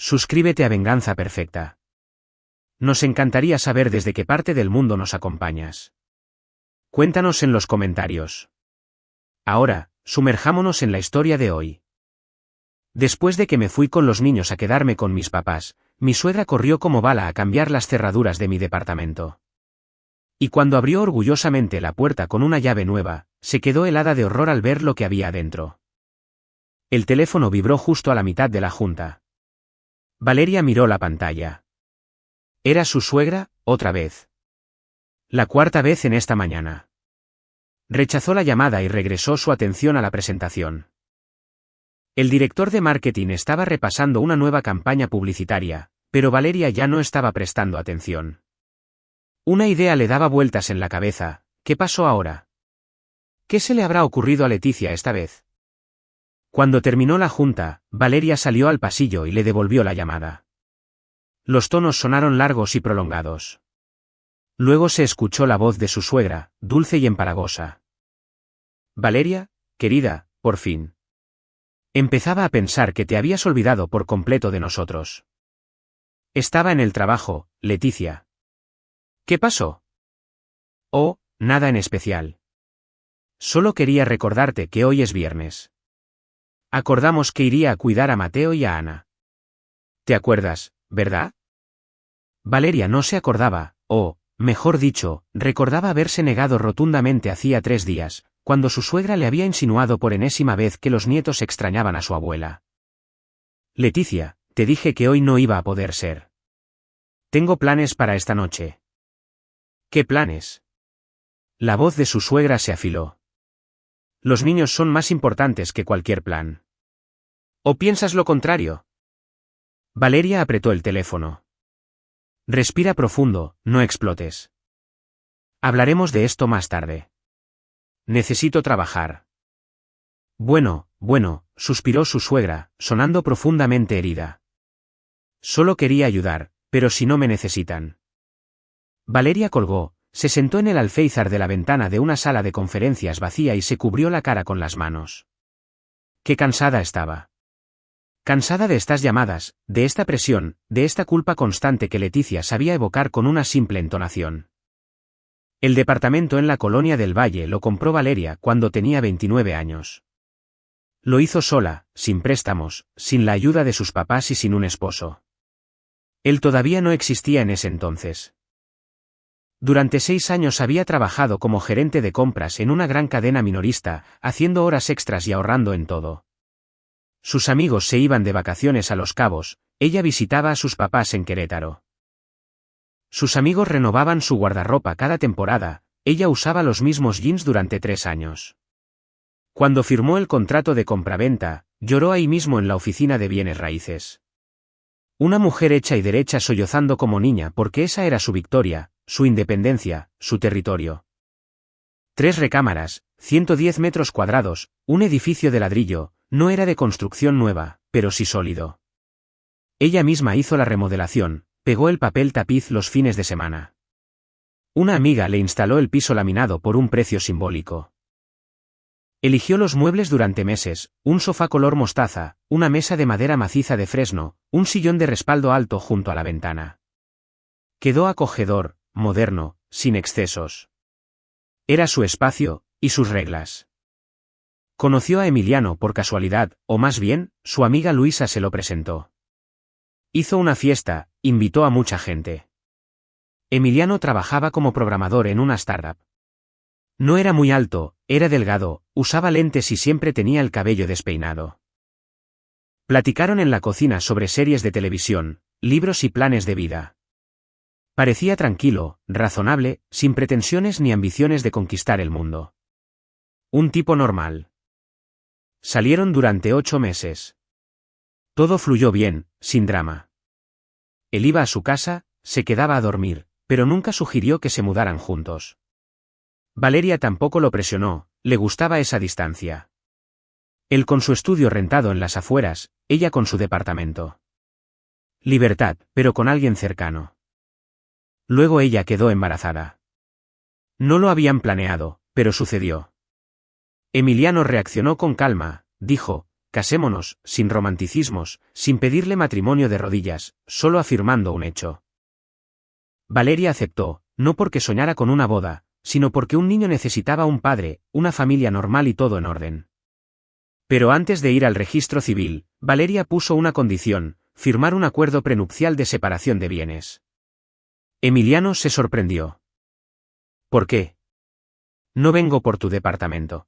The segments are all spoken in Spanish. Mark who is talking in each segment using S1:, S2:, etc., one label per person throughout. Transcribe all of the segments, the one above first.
S1: suscríbete a Venganza Perfecta. Nos encantaría saber desde qué parte del mundo nos acompañas. Cuéntanos en los comentarios. Ahora, sumerjámonos en la historia de hoy. Después de que me fui con los niños a quedarme con mis papás, mi suegra corrió como bala a cambiar las cerraduras de mi departamento. Y cuando abrió orgullosamente la puerta con una llave nueva, se quedó helada de horror al ver lo que había adentro. El teléfono vibró justo a la mitad de la junta. Valeria miró la pantalla. Era su suegra, otra vez. La cuarta vez en esta mañana. Rechazó la llamada y regresó su atención a la presentación. El director de marketing estaba repasando una nueva campaña publicitaria, pero Valeria ya no estaba prestando atención. Una idea le daba vueltas en la cabeza. ¿Qué pasó ahora? ¿Qué se le habrá ocurrido a Leticia esta vez? Cuando terminó la junta, Valeria salió al pasillo y le devolvió la llamada. Los tonos sonaron largos y prolongados. Luego se escuchó la voz de su suegra, dulce y empalagosa. Valeria, querida, por fin. Empezaba a pensar que te habías olvidado por completo de nosotros. Estaba en el trabajo, Leticia. ¿Qué pasó? Oh, nada en especial. Solo quería recordarte que hoy es viernes. Acordamos que iría a cuidar a Mateo y a Ana. ¿Te acuerdas, verdad? Valeria no se acordaba, o, mejor dicho, recordaba haberse negado rotundamente hacía 3 días, cuando su suegra le había insinuado por enésima vez que los nietos extrañaban a su abuela. Leticia, te dije que hoy no iba a poder ser. Tengo planes para esta noche. ¿Qué planes? La voz de su suegra se afiló. Los niños son más importantes que cualquier plan. ¿O piensas lo contrario? Valeria apretó el teléfono. Respira profundo, no explotes. Hablaremos de esto más tarde. Necesito trabajar. Bueno, suspiró su suegra, sonando profundamente herida. Solo quería ayudar, pero si no me necesitan. Valeria colgó, se sentó en el alféizar de la ventana de una sala de conferencias vacía y se cubrió la cara con las manos. Qué cansada estaba. Cansada de estas llamadas, de esta presión, de esta culpa constante que Leticia sabía evocar con una simple entonación. El departamento en la Colonia del Valle lo compró Valeria cuando tenía 29 años. Lo hizo sola, sin préstamos, sin la ayuda de sus papás y sin un esposo. Él todavía no existía en ese entonces. Durante 6 años había trabajado como gerente de compras en una gran cadena minorista, haciendo horas extras y ahorrando en todo. Sus amigos se iban de vacaciones a Los Cabos, ella visitaba a sus papás en Querétaro. Sus amigos renovaban su guardarropa cada temporada, ella usaba los mismos jeans durante 3 años. Cuando firmó el contrato de compraventa, lloró ahí mismo en la oficina de bienes raíces. Una mujer hecha y derecha sollozando como niña porque esa era su victoria, su independencia, su territorio. 3 recámaras, 110 metros cuadrados, un edificio de ladrillo, no era de construcción nueva, pero sí sólido. Ella misma hizo la remodelación, pegó el papel tapiz los fines de semana. Una amiga le instaló el piso laminado por un precio simbólico. Eligió los muebles durante meses, un sofá color mostaza, una mesa de madera maciza de fresno, un sillón de respaldo alto junto a la ventana. Quedó acogedor, moderno, sin excesos. Era su espacio, y sus reglas. Conoció a Emiliano por casualidad, o más bien, su amiga Luisa se lo presentó. Hizo una fiesta, invitó a mucha gente. Emiliano trabajaba como programador en una startup. No era muy alto, era delgado, usaba lentes y siempre tenía el cabello despeinado. Platicaron en la cocina sobre series de televisión, libros y planes de vida. Parecía tranquilo, razonable, sin pretensiones ni ambiciones de conquistar el mundo. Un tipo normal. Salieron durante 8 meses. Todo fluyó bien, sin drama. Él iba a su casa, se quedaba a dormir, pero nunca sugirió que se mudaran juntos. Valeria tampoco lo presionó, le gustaba esa distancia. Él con su estudio rentado en las afueras, ella con su departamento. Libertad, pero con alguien cercano. Luego ella quedó embarazada. No lo habían planeado, pero sucedió. Emiliano reaccionó con calma, dijo, casémonos, sin romanticismos, sin pedirle matrimonio de rodillas, solo afirmando un hecho. Valeria aceptó, no porque soñara con una boda, sino porque un niño necesitaba un padre, una familia normal y todo en orden. Pero antes de ir al registro civil, Valeria puso una condición: firmar un acuerdo prenupcial de separación de bienes. Emiliano se sorprendió. ¿Por qué? No vengo por tu departamento.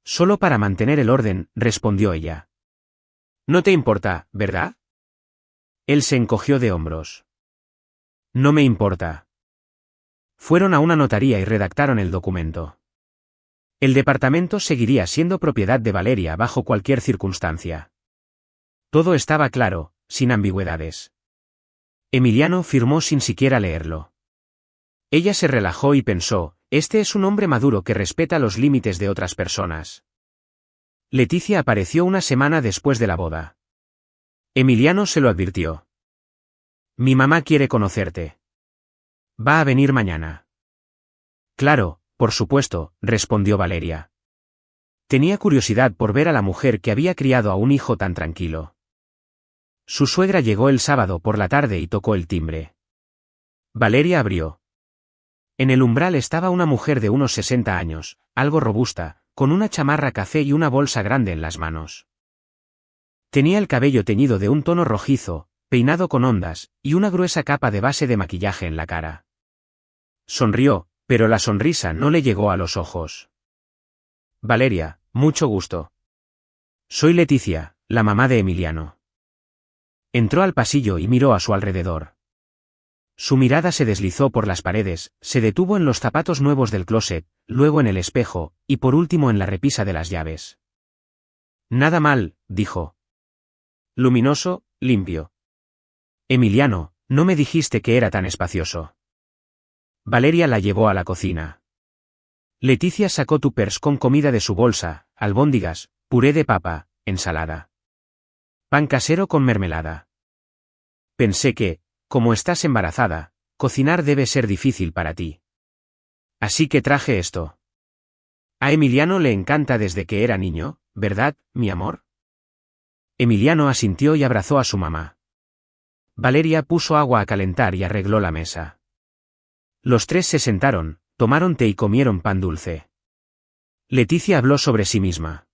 S1: Solo para mantener el orden, respondió ella. No te importa, ¿verdad? Él se encogió de hombros. No me importa. Fueron a una notaría y redactaron el documento. El departamento seguiría siendo propiedad de Valeria bajo cualquier circunstancia. Todo estaba claro, sin ambigüedades. Emiliano firmó sin siquiera leerlo. Ella se relajó y pensó: este es un hombre maduro que respeta los límites de otras personas. Leticia apareció una semana después de la boda. Emiliano se lo advirtió. Mi mamá quiere conocerte. Va a venir mañana. Claro, por supuesto, respondió Valeria. Tenía curiosidad por ver a la mujer que había criado a un hijo tan tranquilo. Su suegra llegó el sábado por la tarde y tocó el timbre. Valeria abrió. En el umbral estaba una mujer de unos 60 años, algo robusta, con una chamarra café y una bolsa grande en las manos. Tenía el cabello teñido de un tono rojizo, peinado con ondas, y una gruesa capa de base de maquillaje en la cara. Sonrió, pero la sonrisa no le llegó a los ojos. Valeria, mucho gusto. Soy Leticia, la mamá de Emiliano. Entró al pasillo y miró a su alrededor. Su mirada se deslizó por las paredes, se detuvo en los zapatos nuevos del closet, luego en el espejo, y por último en la repisa de las llaves. Nada mal, dijo. Luminoso, limpio. Emiliano, no me dijiste que era tan espacioso. Valeria la llevó a la cocina. Leticia sacó tupers con comida de su bolsa: albóndigas, puré de papa, ensalada. Pan casero con mermelada. Pensé que, como estás embarazada, cocinar debe ser difícil para ti. Así que traje esto. A Emiliano le encanta desde que era niño, ¿verdad, mi amor? Emiliano asintió y abrazó a su mamá. Valeria puso agua a calentar y arregló la mesa. Los tres se sentaron, tomaron té y comieron pan dulce. Leticia habló sobre sí misma.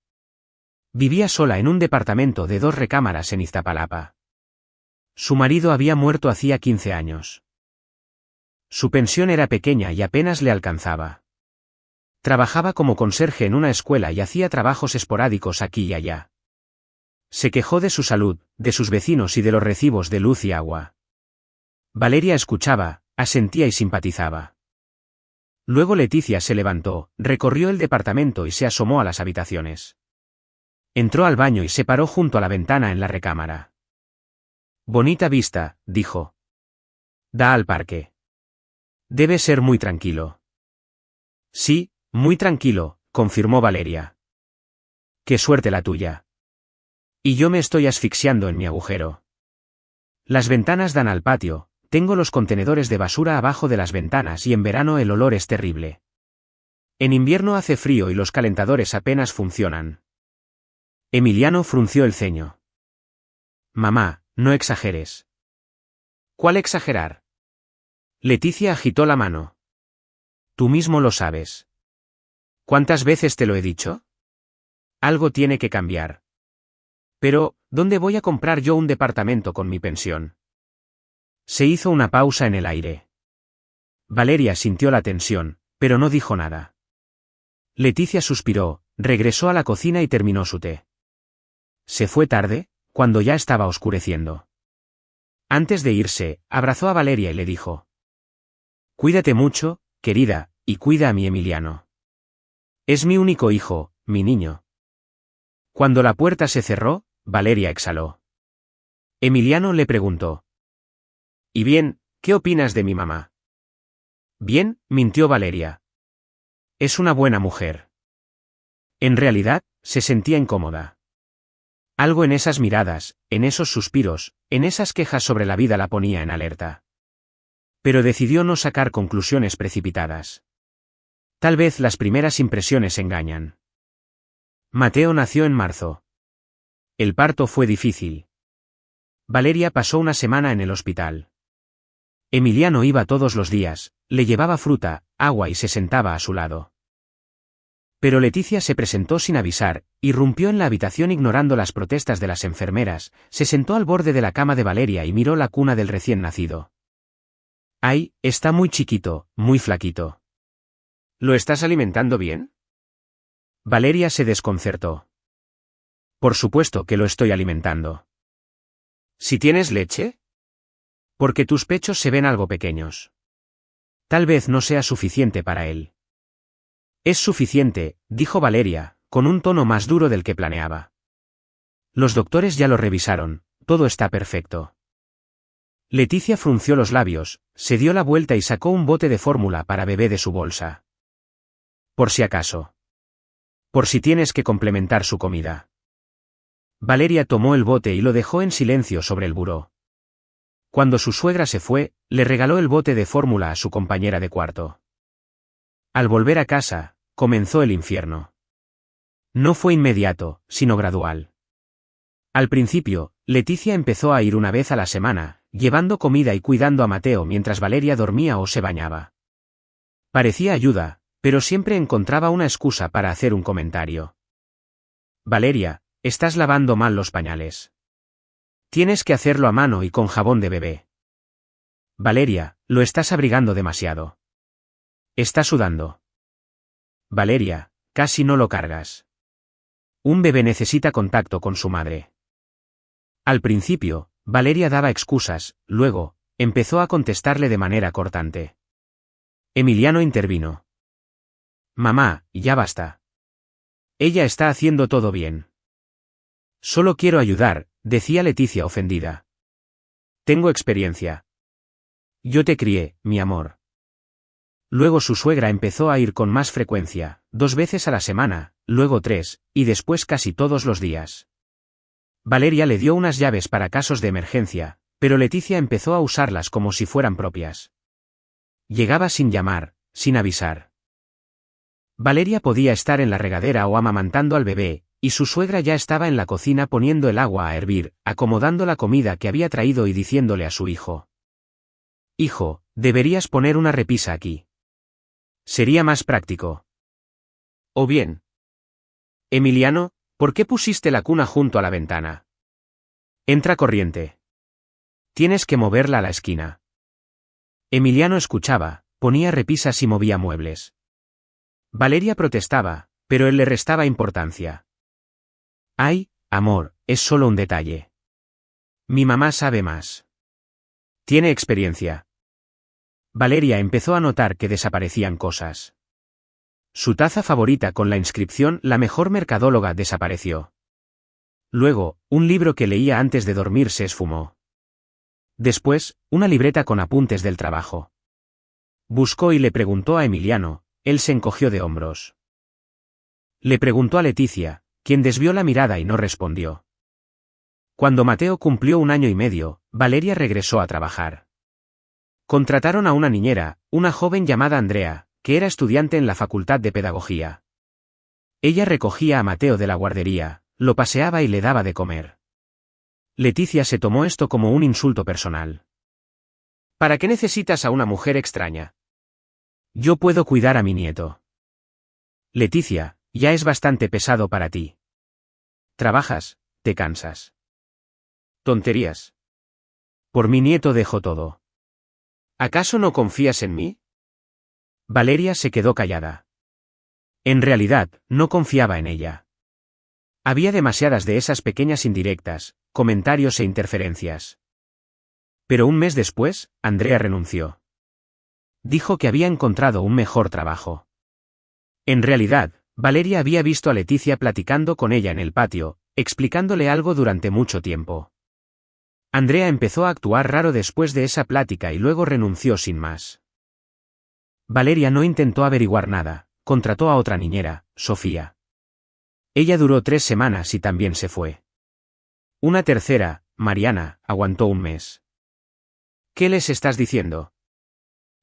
S1: Vivía sola en un departamento de 2 recámaras en Iztapalapa. Su marido había muerto hacía 15 años. Su pensión era pequeña y apenas le alcanzaba. Trabajaba como conserje en una escuela y hacía trabajos esporádicos aquí y allá. Se quejó de su salud, de sus vecinos y de los recibos de luz y agua. Valeria escuchaba, asentía y simpatizaba. Luego Leticia se levantó, recorrió el departamento y se asomó a las habitaciones. Entró al baño y se paró junto a la ventana en la recámara. Bonita vista, dijo. Da al parque. Debe ser muy tranquilo. Sí, muy tranquilo, confirmó Valeria. Qué suerte la tuya. Y yo me estoy asfixiando en mi agujero. Las ventanas dan al patio, tengo los contenedores de basura abajo de las ventanas y en verano el olor es terrible. En invierno hace frío y los calentadores apenas funcionan. Emiliano frunció el ceño. Mamá, no exageres. ¿Cuál exagerar? Leticia agitó la mano. Tú mismo lo sabes. ¿Cuántas veces te lo he dicho? Algo tiene que cambiar. Pero, ¿dónde voy a comprar yo un departamento con mi pensión? Se hizo una pausa en el aire. Valeria sintió la tensión, pero no dijo nada. Leticia suspiró, regresó a la cocina y terminó su té. Se fue tarde, cuando ya estaba oscureciendo. Antes de irse, abrazó a Valeria y le dijo: Cuídate mucho, querida, y cuida a mi Emiliano. Es mi único hijo, mi niño. Cuando la puerta se cerró, Valeria exhaló. Emiliano le preguntó: ¿Y bien, qué opinas de mi mamá? Bien, mintió Valeria. Es una buena mujer. En realidad, se sentía incómoda. Algo en esas miradas, en esos suspiros, en esas quejas sobre la vida la ponía en alerta. Pero decidió no sacar conclusiones precipitadas. Tal vez las primeras impresiones engañan. Mateo nació en marzo. El parto fue difícil. Valeria pasó una semana en el hospital. Emiliano iba todos los días, le llevaba fruta, agua y se sentaba a su lado. Pero Leticia se presentó sin avisar, irrumpió en la habitación ignorando las protestas de las enfermeras, se sentó al borde de la cama de Valeria y miró la cuna del recién nacido. ¡Ay, está muy chiquito, muy flaquito! ¿Lo estás alimentando bien? Valeria se desconcertó. Por supuesto que lo estoy alimentando. ¿Si tienes leche? Porque tus pechos se ven algo pequeños. Tal vez no sea suficiente para él. Es suficiente, dijo Valeria, con un tono más duro del que planeaba. Los doctores ya lo revisaron, todo está perfecto. Leticia frunció los labios, se dio la vuelta y sacó un bote de fórmula para bebé de su bolsa. Por si acaso. Por si tienes que complementar su comida. Valeria tomó el bote y lo dejó en silencio sobre el buró. Cuando su suegra se fue, le regaló el bote de fórmula a su compañera de cuarto. Al volver a casa, comenzó el infierno. No fue inmediato, sino gradual. Al principio, Leticia empezó a ir una vez a la semana, llevando comida y cuidando a Mateo mientras Valeria dormía o se bañaba. Parecía ayuda, pero siempre encontraba una excusa para hacer un comentario. Valeria, estás lavando mal los pañales. Tienes que hacerlo a mano y con jabón de bebé. Valeria, lo estás abrigando demasiado. Está sudando. Valeria, casi no lo cargas. Un bebé necesita contacto con su madre. Al principio, Valeria daba excusas, luego, empezó a contestarle de manera cortante. Emiliano intervino. Mamá, ya basta. Ella está haciendo todo bien. Solo quiero ayudar, decía Leticia ofendida. Tengo experiencia. Yo te crié, mi amor. Luego su suegra empezó a ir con más frecuencia, 2 veces a la semana, luego 3, y después casi todos los días. Valeria le dio unas llaves para casos de emergencia, pero Leticia empezó a usarlas como si fueran propias. Llegaba sin llamar, sin avisar. Valeria podía estar en la regadera o amamantando al bebé, y su suegra ya estaba en la cocina poniendo el agua a hervir, acomodando la comida que había traído y diciéndole a su hijo. Hijo, deberías poner una repisa aquí. Sería más práctico. O bien. Emiliano, ¿por qué pusiste la cuna junto a la ventana? Entra corriente. Tienes que moverla a la esquina. Emiliano escuchaba, ponía repisas y movía muebles. Valeria protestaba, pero él le restaba importancia. Ay, amor, es solo un detalle. Mi mamá sabe más. Tiene experiencia. Valeria empezó a notar que desaparecían cosas. Su taza favorita con la inscripción «La mejor mercadóloga» desapareció. Luego, un libro que leía antes de dormir se esfumó. Después, una libreta con apuntes del trabajo. Buscó y le preguntó a Emiliano, él se encogió de hombros. Le preguntó a Leticia, quien desvió la mirada y no respondió. Cuando Mateo cumplió 1 año y medio, Valeria regresó a trabajar. Contrataron a una niñera, una joven llamada Andrea, que era estudiante en la Facultad de Pedagogía. Ella recogía a Mateo de la guardería, lo paseaba y le daba de comer. Leticia se tomó esto como un insulto personal. ¿Para qué necesitas a una mujer extraña? Yo puedo cuidar a mi nieto. Leticia, ya es bastante pesado para ti. Trabajas, te cansas. Tonterías. Por mi nieto dejo todo. ¿Acaso no confías en mí? Valeria se quedó callada. En realidad, no confiaba en ella. Había demasiadas de esas pequeñas indirectas, comentarios e interferencias. Pero un mes después, Andrea renunció. Dijo que había encontrado un mejor trabajo. En realidad, Valeria había visto a Leticia platicando con ella en el patio, explicándole algo durante mucho tiempo. Andrea empezó a actuar raro después de esa plática y luego renunció sin más. Valeria no intentó averiguar nada, contrató a otra niñera, Sofía. Ella duró 3 semanas y también se fue. Una tercera, Mariana, aguantó 1 mes. ¿Qué les estás diciendo?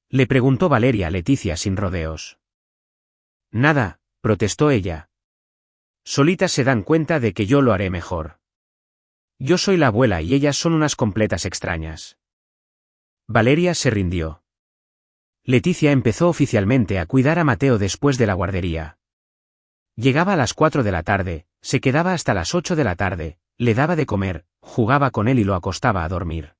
S1: Le preguntó Valeria a Leticia sin rodeos. Nada, protestó ella. Solitas se dan cuenta de que yo lo haré mejor. Yo soy la abuela y ellas son unas completas extrañas. Valeria se rindió. Leticia empezó oficialmente a cuidar a Mateo después de la guardería. Llegaba a las 4 de la tarde, se quedaba hasta las 8 de la tarde, le daba de comer, jugaba con él y lo acostaba a dormir.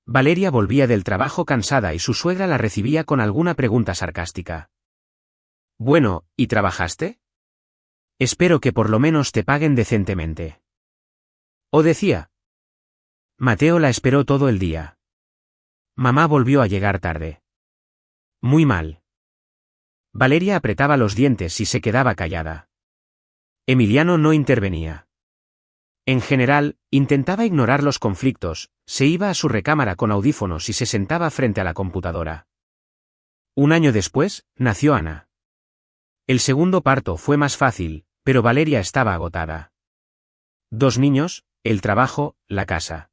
S1: Valeria volvía del trabajo cansada y su suegra la recibía con alguna pregunta sarcástica. Bueno, ¿y trabajaste? Espero que por lo menos te paguen decentemente. O decía. Mateo la esperó todo el día. Mamá volvió a llegar tarde. Muy mal. Valeria apretaba los dientes y se quedaba callada. Emiliano no intervenía. En general, intentaba ignorar los conflictos, se iba a su recámara con audífonos y se sentaba frente a la computadora. Un año después, nació Ana. El segundo parto fue más fácil, pero Valeria estaba agotada. 2 niños, el trabajo, la casa.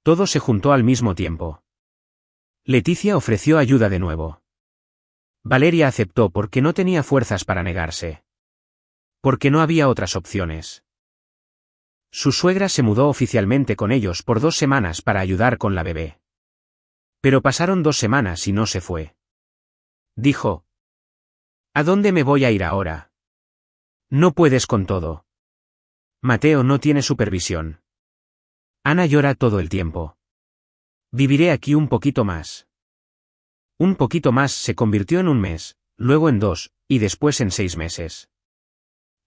S1: Todo se juntó al mismo tiempo. Leticia ofreció ayuda de nuevo. Valeria aceptó porque no tenía fuerzas para negarse. Porque no había otras opciones. Su suegra se mudó oficialmente con ellos por 2 semanas para ayudar con la bebé. Pero pasaron 2 semanas y no se fue. Dijo: ¿A dónde me voy a ir ahora? No puedes con todo. Mateo no tiene supervisión. Ana llora todo el tiempo. Viviré aquí un poquito más. Un poquito más se convirtió en 1 mes, luego en 2, y después en 6 meses.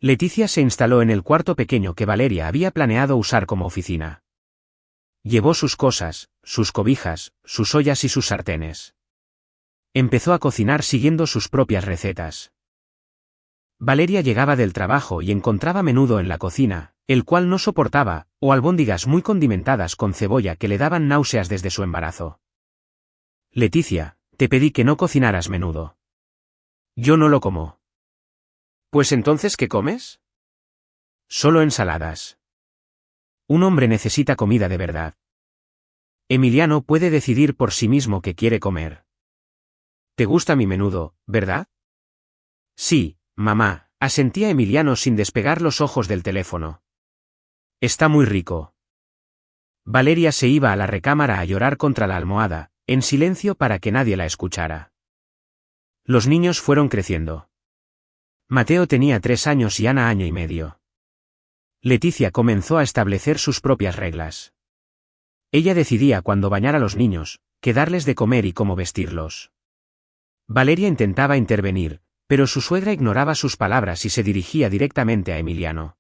S1: Leticia se instaló en el cuarto pequeño que Valeria había planeado usar como oficina. Llevó sus cosas, sus cobijas, sus ollas y sus sartenes. Empezó a cocinar siguiendo sus propias recetas. Valeria llegaba del trabajo y encontraba menudo en la cocina, el cual no soportaba, o albóndigas muy condimentadas con cebolla que le daban náuseas desde su embarazo. Leticia, te pedí que no cocinaras menudo. Yo no lo como. Pues entonces, ¿qué comes? Solo ensaladas. Un hombre necesita comida de verdad. Emiliano puede decidir por sí mismo qué quiere comer. ¿Te gusta mi menudo, verdad? Sí, mamá, asentía Emiliano sin despegar los ojos del teléfono. Está muy rico. Valeria se iba a la recámara a llorar contra la almohada, en silencio para que nadie la escuchara. Los niños fueron creciendo. Mateo tenía 3 años y Ana año y medio. Leticia comenzó a establecer sus propias reglas. Ella decidía cuándo bañar a los niños, qué darles de comer y cómo vestirlos. Valeria intentaba intervenir, pero su suegra ignoraba sus palabras y se dirigía directamente a Emiliano.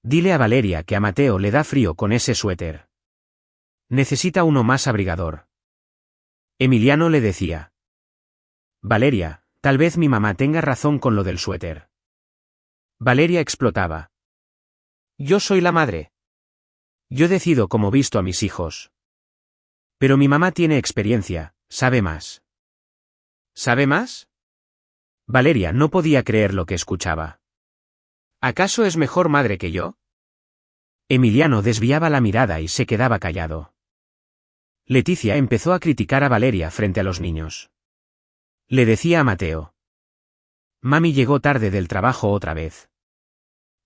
S1: Dile a Valeria que a Mateo le da frío con ese suéter. Necesita uno más abrigador. Emiliano le decía. Valeria, tal vez mi mamá tenga razón con lo del suéter. Valeria explotaba. Yo soy la madre. Yo decido cómo visto a mis hijos. Pero mi mamá tiene experiencia, sabe más. ¿Sabe más? Valeria no podía creer lo que escuchaba. ¿Acaso es mejor madre que yo? Emiliano desviaba la mirada y se quedaba callado. Leticia empezó a criticar a Valeria frente a los niños. Le decía a Mateo. Mami llegó tarde del trabajo otra vez.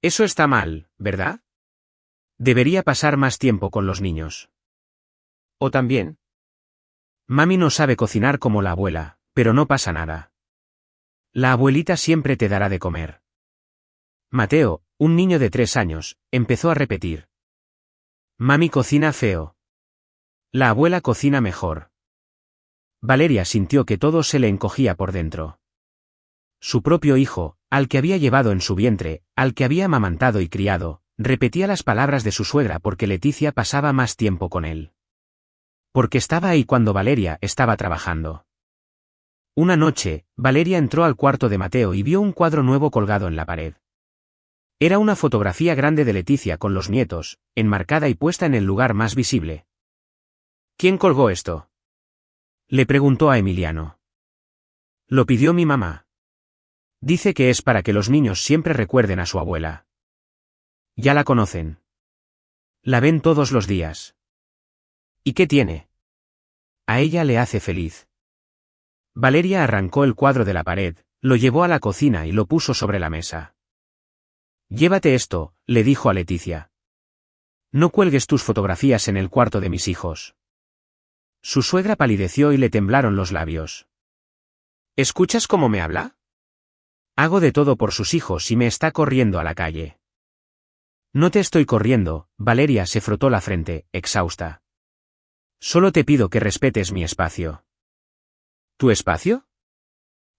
S1: Eso está mal, ¿verdad? Debería pasar más tiempo con los niños. ¿O también? Mami no sabe cocinar como la abuela, pero no pasa nada. La abuelita siempre te dará de comer. Mateo, un niño de 3 años, empezó a repetir. Mami cocina feo. La abuela cocina mejor. Valeria sintió que todo se le encogía por dentro. Su propio hijo, al que había llevado en su vientre, al que había amamantado y criado, repetía las palabras de su suegra porque Leticia pasaba más tiempo con él. Porque estaba ahí cuando Valeria estaba trabajando. Una noche, Valeria entró al cuarto de Mateo y vio un cuadro nuevo colgado en la pared. Era una fotografía grande de Leticia con los nietos, enmarcada y puesta en el lugar más visible. ¿Quién colgó esto? Le preguntó a Emiliano. Lo pidió mi mamá. Dice que es para que los niños siempre recuerden a su abuela. Ya la conocen. La ven todos los días. ¿Y qué tiene? A ella le hace feliz. Valeria arrancó el cuadro de la pared, lo llevó a la cocina y lo puso sobre la mesa. Llévate esto, le dijo a Leticia. No cuelgues tus fotografías en el cuarto de mis hijos. Su suegra palideció y le temblaron los labios. ¿Escuchas cómo me habla? Hago de todo por sus hijos y me está corriendo a la calle. No te estoy corriendo, Valeria se frotó la frente, exhausta. Solo te pido que respetes mi espacio. ¿Tu espacio?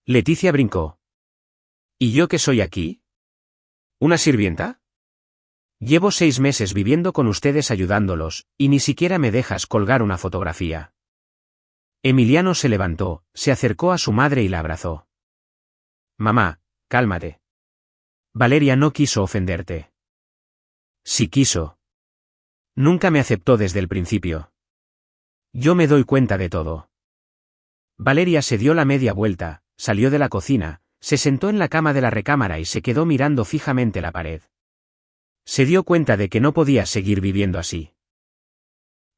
S1: Leticia brincó. ¿Y yo qué soy aquí? ¿Una sirvienta? Llevo 6 meses viviendo con ustedes ayudándolos, y ni siquiera me dejas colgar una fotografía. Emiliano se levantó, se acercó a su madre y la abrazó. Mamá, cálmate. Valeria no quiso ofenderte. Sí quiso. Nunca me aceptó desde el principio. Yo me doy cuenta de todo. Valeria se dio la media vuelta, salió de la cocina, se sentó en la cama de la recámara y se quedó mirando fijamente la pared. Se dio cuenta de que no podía seguir viviendo así.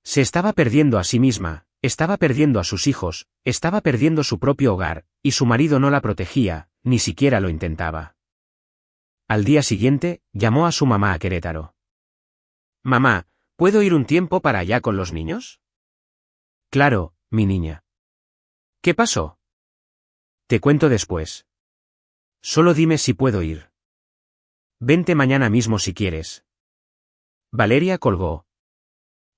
S1: Se estaba perdiendo a sí misma, estaba perdiendo a sus hijos, estaba perdiendo su propio hogar, y su marido no la protegía, ni siquiera lo intentaba. Al día siguiente, llamó a su mamá a Querétaro. Mamá, ¿puedo ir un tiempo para allá con los niños? Claro, mi niña. ¿Qué pasó? Te cuento después. Solo dime si puedo ir. Vente mañana mismo si quieres. Valeria colgó.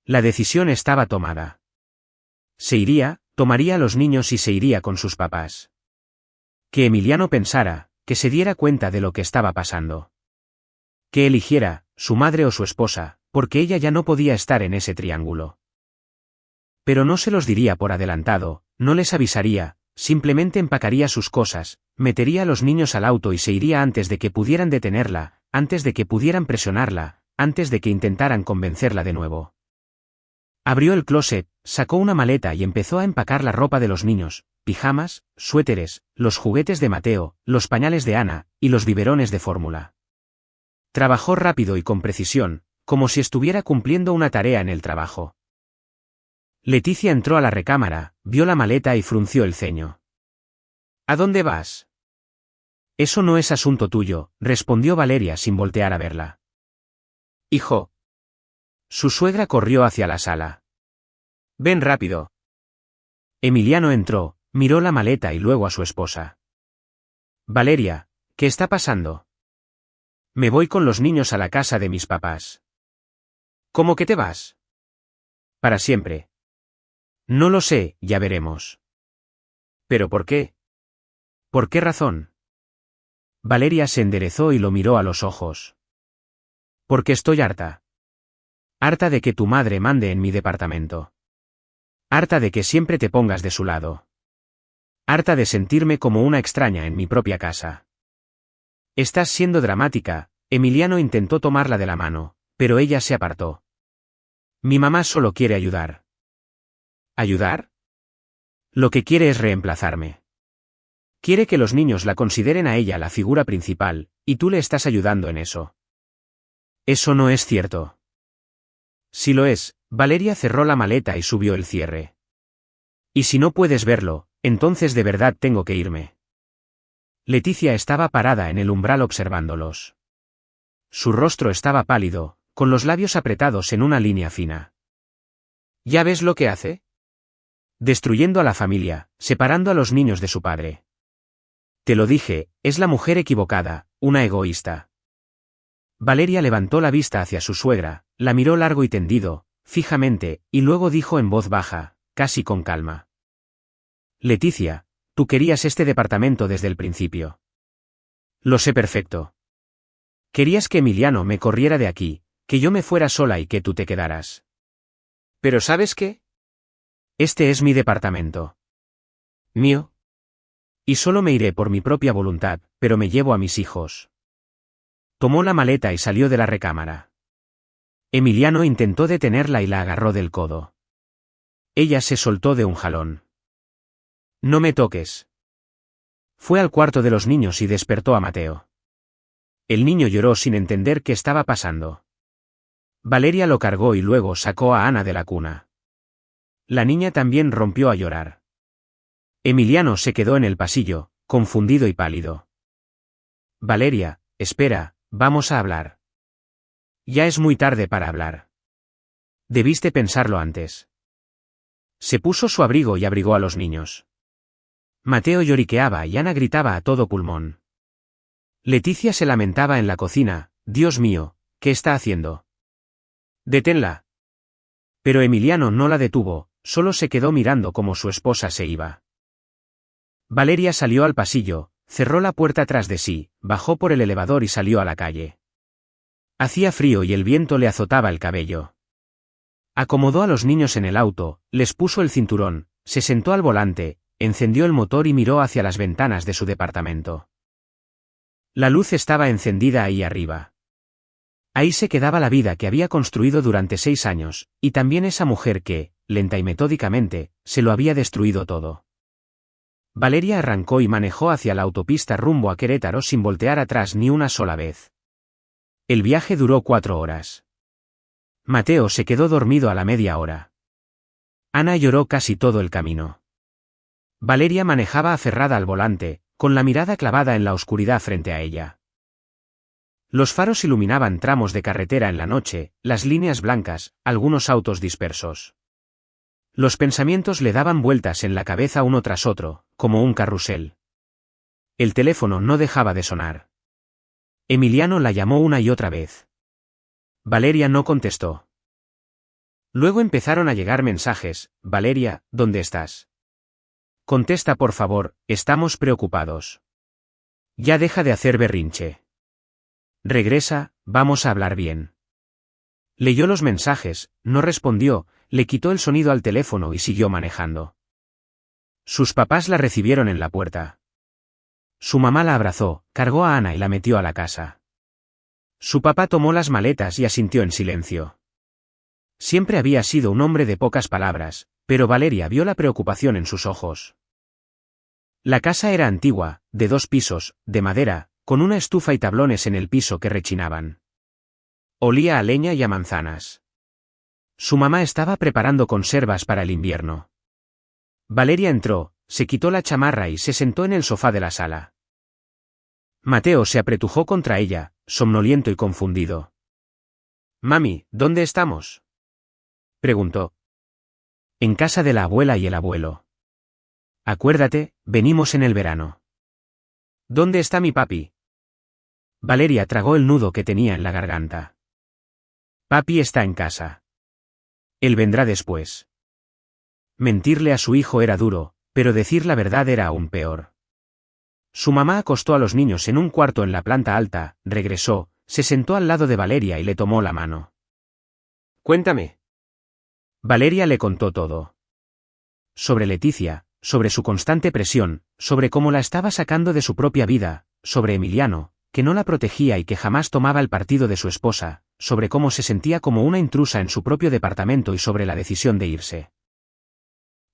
S1: La decisión estaba tomada. Se iría, tomaría a los niños y se iría con sus papás. Que Emiliano pensara, que se diera cuenta de lo que estaba pasando. Que eligiera, su madre o su esposa, porque ella ya no podía estar en ese triángulo. Pero no se los diría por adelantado, no les avisaría, simplemente empacaría sus cosas, metería a los niños al auto y se iría antes de que pudieran detenerla, antes de que pudieran presionarla, antes de que intentaran convencerla de nuevo. Abrió el closet, sacó una maleta y empezó a empacar la ropa de los niños, pijamas, suéteres, los juguetes de Mateo, los pañales de Ana, y los biberones de fórmula. Trabajó rápido y con precisión, como si estuviera cumpliendo una tarea en el trabajo. Leticia entró a la recámara, vio la maleta y frunció el ceño. ¿A dónde vas? Eso no es asunto tuyo, respondió Valeria sin voltear a verla. Hijo. Su suegra corrió hacia la sala. Ven rápido. Emiliano entró, miró la maleta y luego a su esposa. Valeria, ¿qué está pasando? Me voy con los niños a la casa de mis papás. ¿Cómo que te vas? Para siempre. No lo sé, ya veremos. ¿Pero por qué? ¿Por qué razón? Valeria se enderezó y lo miró a los ojos. Porque estoy harta. Harta de que tu madre mande en mi departamento. Harta de que siempre te pongas de su lado. Harta de sentirme como una extraña en mi propia casa. Estás siendo dramática, Emiliano intentó tomarla de la mano, pero ella se apartó. Mi mamá solo quiere ayudar. ¿Ayudar? Lo que quiere es reemplazarme. Quiere que los niños la consideren a ella la figura principal, y tú le estás ayudando en eso. Eso no es cierto. Si lo es, Valeria cerró la maleta y subió el cierre. Y si no puedes verlo, entonces de verdad tengo que irme. Leticia estaba parada en el umbral observándolos. Su rostro estaba pálido, con los labios apretados en una línea fina. ¿Ya ves lo que hace? Destruyendo a la familia, separando a los niños de su padre. Te lo dije, es la mujer equivocada, una egoísta. Valeria levantó la vista hacia su suegra, la miró largo y tendido, fijamente, y luego dijo en voz baja, casi con calma. Leticia, tú querías este departamento desde el principio. Lo sé perfecto. Querías que Emiliano me corriera de aquí, que yo me fuera sola y que tú te quedaras. Pero ¿sabes qué? Este es mi departamento. Mío. Y solo me iré por mi propia voluntad, pero me llevo a mis hijos. Tomó la maleta y salió de la recámara. Emiliano intentó detenerla y la agarró del codo. Ella se soltó de un jalón. No me toques. Fue al cuarto de los niños y despertó a Mateo. El niño lloró sin entender qué estaba pasando. Valeria lo cargó y luego sacó a Ana de la cuna. La niña también rompió a llorar. Emiliano se quedó en el pasillo, confundido y pálido. Valeria, espera, vamos a hablar. Ya es muy tarde para hablar. Debiste pensarlo antes. Se puso su abrigo y abrigó a los niños. Mateo lloriqueaba y Ana gritaba a todo pulmón. Leticia se lamentaba en la cocina: «Dios mío, ¿qué está haciendo? Deténla». Pero Emiliano no la detuvo, solo se quedó mirando cómo su esposa se iba. Valeria salió al pasillo, cerró la puerta tras de sí, bajó por el elevador y salió a la calle. Hacía frío y el viento le azotaba el cabello. Acomodó a los niños en el auto, les puso el cinturón, se sentó al volante, encendió el motor y miró hacia las ventanas de su departamento. La luz estaba encendida ahí arriba. Ahí se quedaba la vida que había construido durante 6 años, y también esa mujer que, lenta y metódicamente, se lo había destruido todo. Valeria arrancó y manejó hacia la autopista rumbo a Querétaro sin voltear atrás ni una sola vez. El viaje duró 4 horas. Mateo se quedó dormido a la media hora. Ana lloró casi todo el camino. Valeria manejaba aferrada al volante, con la mirada clavada en la oscuridad frente a ella. Los faros iluminaban tramos de carretera en la noche, las líneas blancas, algunos autos dispersos. Los pensamientos le daban vueltas en la cabeza uno tras otro, como un carrusel. El teléfono no dejaba de sonar. Emiliano la llamó una y otra vez. Valeria no contestó. Luego empezaron a llegar mensajes: «Valeria, ¿dónde estás? Contesta por favor, estamos preocupados. Ya deja de hacer berrinche. Regresa, vamos a hablar bien». Leyó los mensajes, no respondió, le quitó el sonido al teléfono y siguió manejando. Sus papás la recibieron en la puerta. Su mamá la abrazó, cargó a Ana y la metió a la casa. Su papá tomó las maletas y asintió en silencio. Siempre había sido un hombre de pocas palabras, pero Valeria vio la preocupación en sus ojos. La casa era antigua, de 2 pisos, de madera, con una estufa y tablones en el piso que rechinaban. Olía a leña y a manzanas. Su mamá estaba preparando conservas para el invierno. Valeria entró, se quitó la chamarra y se sentó en el sofá de la sala. Mateo se apretujó contra ella, somnoliento y confundido. «Mami, ¿dónde estamos?», preguntó. «En casa de la abuela y el abuelo. Acuérdate, venimos en el verano». «¿Dónde está mi papi?». Valeria tragó el nudo que tenía en la garganta. «Papi está en casa. Él vendrá después». Mentirle a su hijo era duro, pero decir la verdad era aún peor. Su mamá acostó a los niños en un cuarto en la planta alta, regresó, se sentó al lado de Valeria y le tomó la mano. «Cuéntame». Valeria le contó todo. Sobre Leticia, sobre su constante presión, sobre cómo la estaba sacando de su propia vida, sobre Emiliano, que no la protegía y que jamás tomaba el partido de su esposa, sobre cómo se sentía como una intrusa en su propio departamento y sobre la decisión de irse.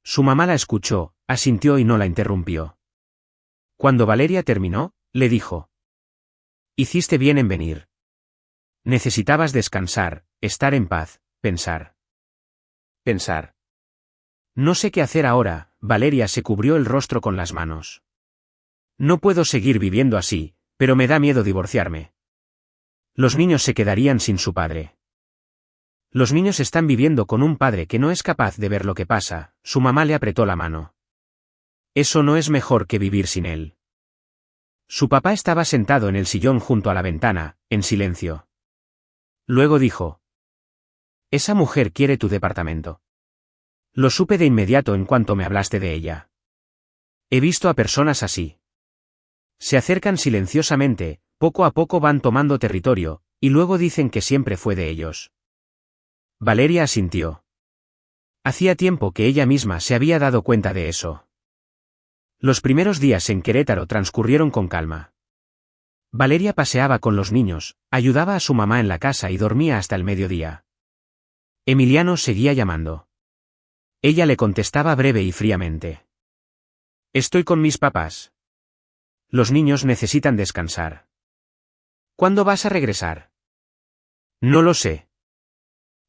S1: Su mamá la escuchó, asintió y no la interrumpió. Cuando Valeria terminó, le dijo: «Hiciste bien en venir. Necesitabas descansar, estar en paz, pensar». Pensar. «No sé qué hacer ahora», Valeria se cubrió el rostro con las manos. «No puedo seguir viviendo así, pero me da miedo divorciarme. Los niños se quedarían sin su padre. Los niños están viviendo con un padre que no es capaz de ver lo que pasa». Su mamá le apretó la mano. «Eso no es mejor que vivir sin él». Su papá estaba sentado en el sillón junto a la ventana, en silencio. Luego dijo: «Esa mujer quiere tu departamento. Lo supe de inmediato en cuanto me hablaste de ella. He visto a personas así. Se acercan silenciosamente, poco a poco van tomando territorio, y luego dicen que siempre fue de ellos». Valeria asintió. Hacía tiempo que ella misma se había dado cuenta de eso. Los primeros días en Querétaro transcurrieron con calma. Valeria paseaba con los niños, ayudaba a su mamá en la casa y dormía hasta el mediodía. Emiliano seguía llamando. Ella le contestaba breve y fríamente: «Estoy con mis papás. Los niños necesitan descansar». «¿Cuándo vas a regresar?». «No lo sé».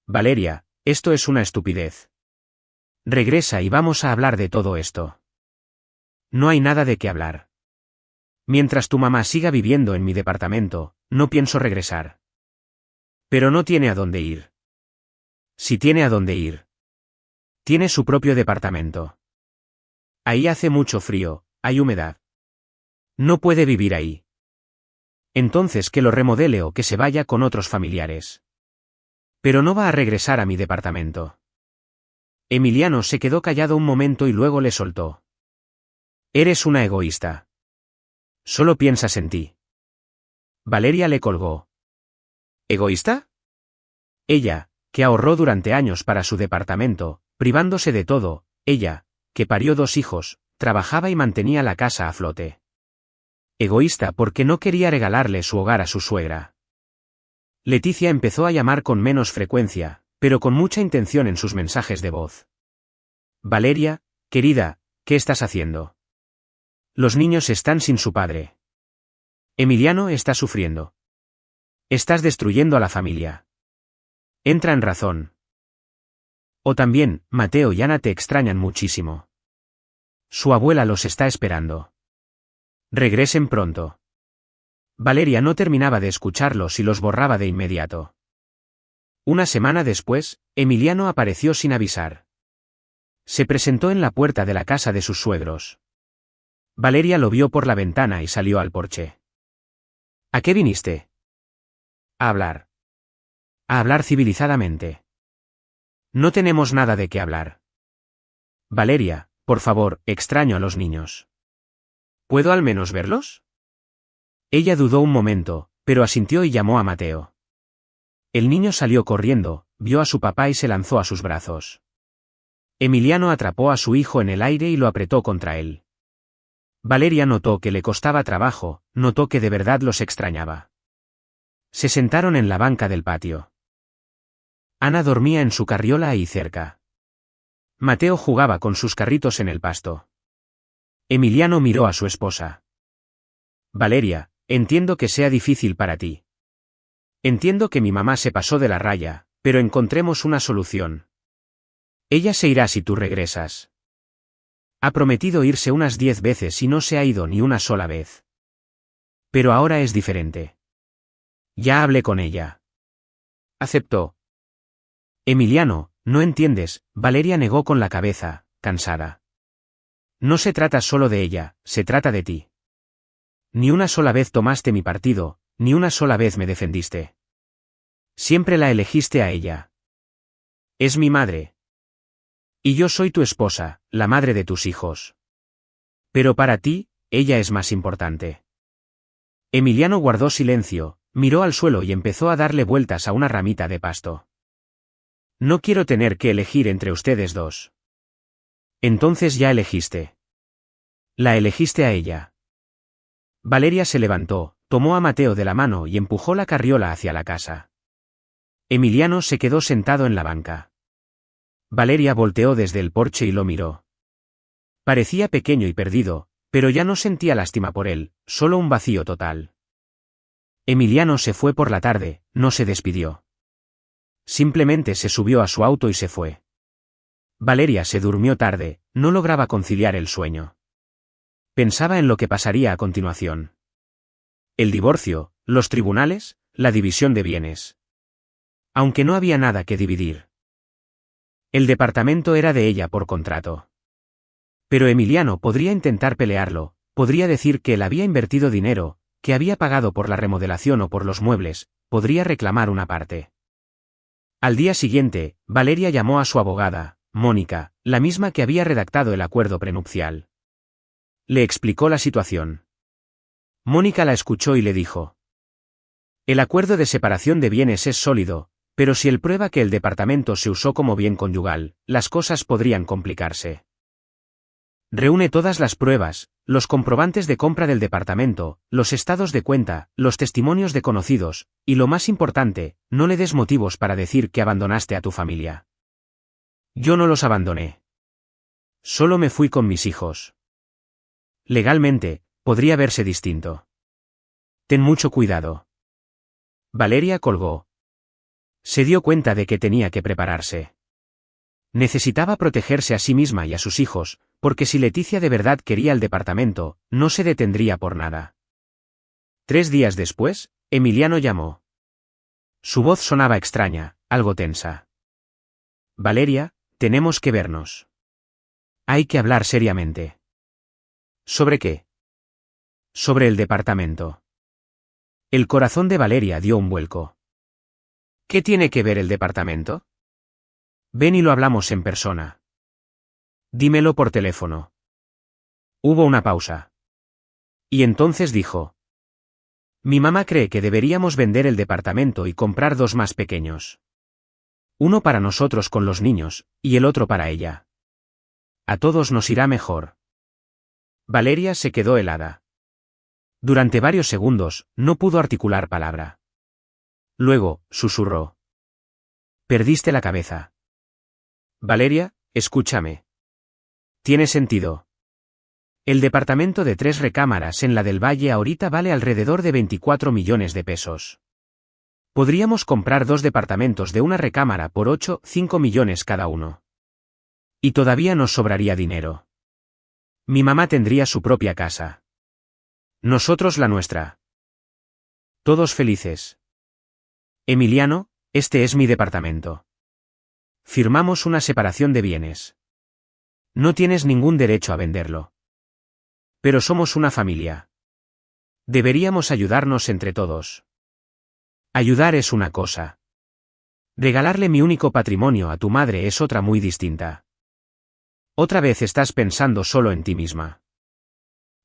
S1: «Valeria, esto es una estupidez. Regresa y vamos a hablar de todo esto». «No hay nada de qué hablar. Mientras tu mamá siga viviendo en mi departamento, no pienso regresar». «Pero no tiene a dónde ir». Si tiene a dónde ir. Tiene su propio departamento. Ahí hace mucho frío, hay humedad. No puede vivir ahí. Entonces que lo remodele o que se vaya con otros familiares. Pero no va a regresar a mi departamento. Emiliano se quedó callado un momento y luego le soltó. Eres una egoísta. Solo piensas en ti. Valeria le colgó. ¿Egoísta? Ella, que ahorró durante años para su departamento, privándose de todo, ella, que parió 2 hijos, trabajaba y mantenía la casa a flote. Egoísta porque no quería regalarle su hogar a su suegra. Leticia empezó a llamar con menos frecuencia, pero con mucha intención en sus mensajes de voz. Valeria, querida, ¿qué estás haciendo? Los niños están sin su padre. Emiliano está sufriendo. Estás destruyendo a la familia. Entra en razón. O también, Mateo y Ana te extrañan muchísimo. Su abuela los está esperando. Regresen pronto. Valeria no terminaba de escucharlos y los borraba de inmediato. Una semana después, Emiliano apareció sin avisar. Se presentó en la puerta de la casa de sus suegros. Valeria lo vio por la ventana y salió al porche. ¿A qué viniste? A hablar. A hablar civilizadamente. No tenemos nada de qué hablar. Valeria, por favor, extraño a los niños. ¿Puedo al menos verlos? Ella dudó un momento, pero asintió y llamó a Mateo. El niño salió corriendo, vio a su papá y se lanzó a sus brazos. Emiliano atrapó a su hijo en el aire y lo apretó contra él. Valeria notó que le costaba trabajo, notó que de verdad los extrañaba. Se sentaron en la banca del patio. Ana dormía en su carriola ahí cerca. Mateo jugaba con sus carritos en el pasto. Emiliano miró a su esposa. Valeria, entiendo que sea difícil para ti. Entiendo que mi mamá se pasó de la raya, pero encontremos una solución. Ella se irá si tú regresas. Ha prometido irse unas 10 veces y no se ha ido ni una sola vez. Pero ahora es diferente. Ya hablé con ella. Aceptó. Emiliano, no entiendes, Valeria negó con la cabeza, cansada. No se trata solo de ella, se trata de ti. Ni una sola vez tomaste mi partido, ni una sola vez me defendiste. Siempre la elegiste a ella. Es mi madre. Y yo soy tu esposa, la madre de tus hijos. Pero para ti, ella es más importante. Emiliano guardó silencio, miró al suelo y empezó a darle vueltas a una ramita de pasto. No quiero tener que elegir entre ustedes dos. Entonces ya elegiste. La elegiste a ella. Valeria se levantó, tomó a Mateo de la mano y empujó la carriola hacia la casa. Emiliano se quedó sentado en la banca. Valeria volteó desde el porche y lo miró. Parecía pequeño y perdido, pero ya no sentía lástima por él, solo un vacío total. Emiliano se fue por la tarde, no se despidió. Simplemente se subió a su auto y se fue. Valeria se durmió tarde, no lograba conciliar el sueño. Pensaba en lo que pasaría a continuación. El divorcio, los tribunales, la división de bienes. Aunque no había nada que dividir. El departamento era de ella por contrato. Pero Emiliano podría intentar pelearlo, podría decir que él había invertido dinero, que había pagado por la remodelación o por los muebles, podría reclamar una parte. Al día siguiente, Valeria llamó a su abogada, Mónica, la misma que había redactado el acuerdo prenupcial. Le explicó la situación. Mónica la escuchó y le dijo: el acuerdo de separación de bienes es sólido, pero si él prueba que el departamento se usó como bien conyugal, las cosas podrían complicarse. Reúne todas las pruebas, los comprobantes de compra del departamento, los estados de cuenta, los testimonios de conocidos, y lo más importante, no le des motivos para decir que abandonaste a tu familia. Yo no los abandoné. Solo me fui con mis hijos. Legalmente, podría verse distinto. Ten mucho cuidado. Valeria colgó. Se dio cuenta de que tenía que prepararse. Necesitaba protegerse a sí misma y a sus hijos, porque si Leticia de verdad quería el departamento, no se detendría por nada. 3 días después, Emiliano llamó. Su voz sonaba extraña, algo tensa. Valeria, tenemos que vernos. Hay que hablar seriamente. ¿Sobre qué? Sobre el departamento. El corazón de Valeria dio un vuelco. ¿Qué tiene que ver el departamento? Ven y lo hablamos en persona. Dímelo por teléfono. Hubo una pausa. Y entonces dijo: mi mamá cree que deberíamos vender el departamento y comprar dos más pequeños. Uno para nosotros con los niños, y el otro para ella. A todos nos irá mejor. Valeria se quedó helada. Durante varios segundos, no pudo articular palabra. Luego, susurró: perdiste la cabeza. Valeria, escúchame. Tiene sentido. El departamento de 3 recámaras en la del Valle ahorita vale alrededor de 24 millones de pesos. Podríamos comprar 2 departamentos de una recámara por 5 millones cada uno. Y todavía nos sobraría dinero. Mi mamá tendría su propia casa. Nosotros la nuestra. Todos felices. Emiliano, este es mi departamento. Firmamos una separación de bienes. No tienes ningún derecho a venderlo. Pero somos una familia. Deberíamos ayudarnos entre todos. Ayudar es una cosa. Regalarle mi único patrimonio a tu madre es otra muy distinta. Otra vez estás pensando solo en ti misma.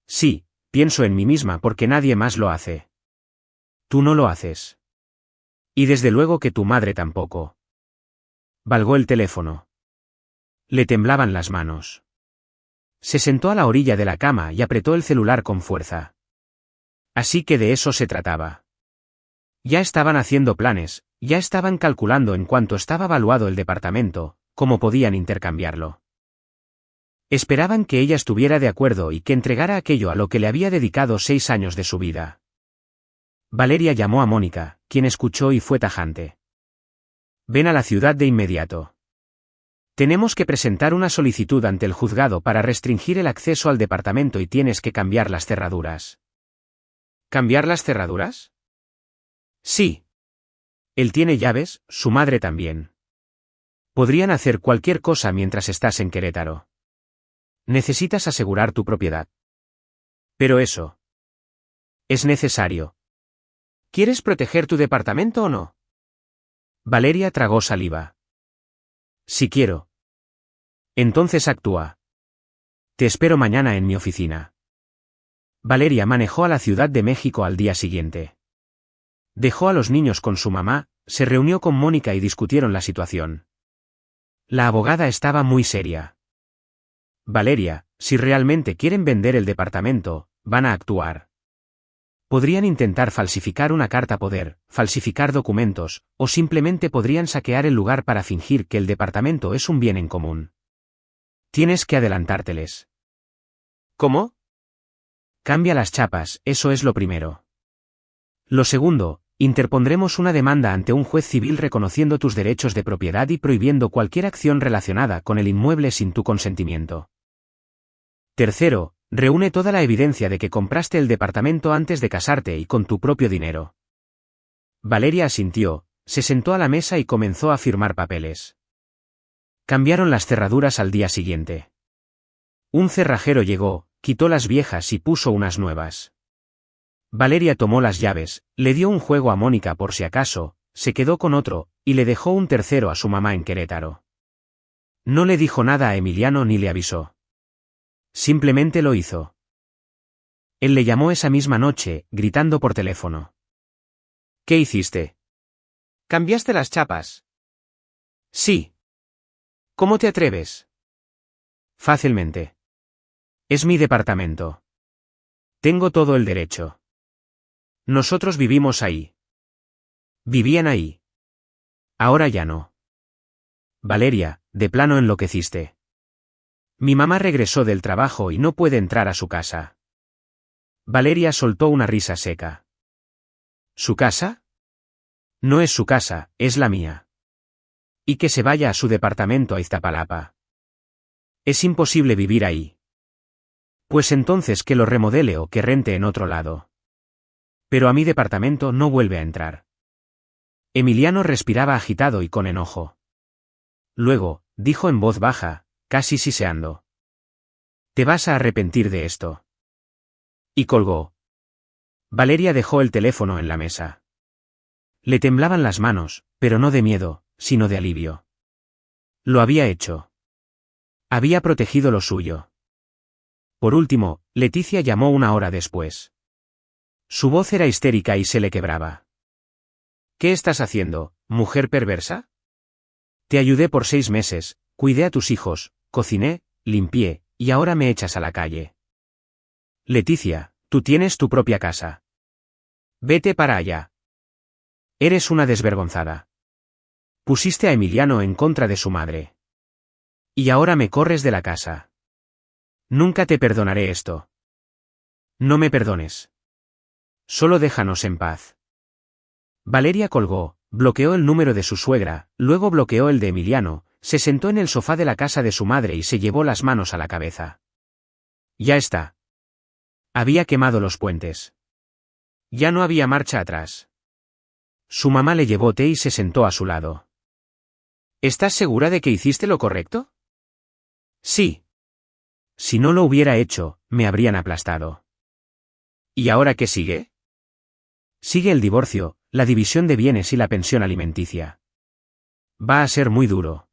S1: Sí, pienso en mí misma porque nadie más lo hace. Tú no lo haces. Y desde luego que tu madre tampoco. Valgó el teléfono. Le temblaban las manos. Se sentó a la orilla de la cama y apretó el celular con fuerza. Así que de eso se trataba. Ya estaban haciendo planes, ya estaban calculando en cuánto estaba valuado el departamento, cómo podían intercambiarlo. Esperaban que ella estuviera de acuerdo y que entregara aquello a lo que le había dedicado 6 años de su vida. Valeria llamó a Mónica, quien escuchó y fue tajante. Ven a la ciudad de inmediato. Tenemos que presentar una solicitud ante el juzgado para restringir el acceso al departamento y tienes que cambiar las cerraduras. ¿Cambiar las cerraduras? Sí. Él tiene llaves, su madre también. Podrían hacer cualquier cosa mientras estás en Querétaro. Necesitas asegurar tu propiedad. Pero eso es necesario. ¿Quieres proteger tu departamento o no? Valeria tragó saliva. Si quiero. Entonces actúa. Te espero mañana en mi oficina. Valeria manejó a la Ciudad de México al día siguiente. Dejó a los niños con su mamá, se reunió con Mónica y discutieron la situación. La abogada estaba muy seria. Valeria, si realmente quieren vender el departamento, van a actuar. Podrían intentar falsificar una carta poder, falsificar documentos, o simplemente podrían saquear el lugar para fingir que el departamento es un bien en común. Tienes que adelantárteles. ¿Cómo? Cambia las chapas, eso es lo primero. Lo segundo, interpondremos una demanda ante un juez civil reconociendo tus derechos de propiedad y prohibiendo cualquier acción relacionada con el inmueble sin tu consentimiento. Tercero, reúne toda la evidencia de que compraste el departamento antes de casarte y con tu propio dinero. Valeria asintió, se sentó a la mesa y comenzó a firmar papeles. Cambiaron las cerraduras al día siguiente. Un cerrajero llegó, quitó las viejas y puso unas nuevas. Valeria tomó las llaves, le dio un juego a Mónica por si acaso, se quedó con otro, y le dejó un tercero a su mamá en Querétaro. No le dijo nada a Emiliano ni le avisó. Simplemente lo hizo. Él le llamó esa misma noche, gritando por teléfono. ¿Qué hiciste? ¿Cambiaste las chapas? Sí. ¿Cómo te atreves? Fácilmente. Es mi departamento. Tengo todo el derecho. Nosotros vivimos ahí. Vivían ahí. Ahora ya no. Valeria, de plano enloqueciste. Mi mamá regresó del trabajo y no puede entrar a su casa. Valeria soltó una risa seca. ¿Su casa? No es su casa, es la mía. Y que se vaya a su departamento a Iztapalapa. Es imposible vivir ahí. Pues entonces que lo remodele o que rente en otro lado. Pero a mi departamento no vuelve a entrar. Emiliano respiraba agitado y con enojo. Luego, dijo en voz baja, casi siseando. Te vas a arrepentir de esto. Y colgó. Valeria dejó el teléfono en la mesa. Le temblaban las manos, pero no de miedo, sino de alivio. Lo había hecho. Había protegido lo suyo. Por último, Leticia llamó una hora después. Su voz era histérica y se le quebraba. ¿Qué estás haciendo, mujer perversa? Te ayudé por 6 meses, cuidé a tus hijos, cociné, limpié, y ahora me echas a la calle. Leticia, tú tienes tu propia casa. Vete para allá. Eres una desvergonzada. Pusiste a Emiliano en contra de su madre. Y ahora me corres de la casa. Nunca te perdonaré esto. No me perdones. Solo déjanos en paz. Valeria colgó, bloqueó el número de su suegra, luego bloqueó el de Emiliano, se sentó en el sofá de la casa de su madre y se llevó las manos a la cabeza. Ya está. Había quemado los puentes. Ya no había marcha atrás. Su mamá le llevó té y se sentó a su lado. ¿Estás segura de que hiciste lo correcto? Sí. Si no lo hubiera hecho, me habrían aplastado. ¿Y ahora qué sigue? Sigue el divorcio, la división de bienes y la pensión alimenticia. Va a ser muy duro.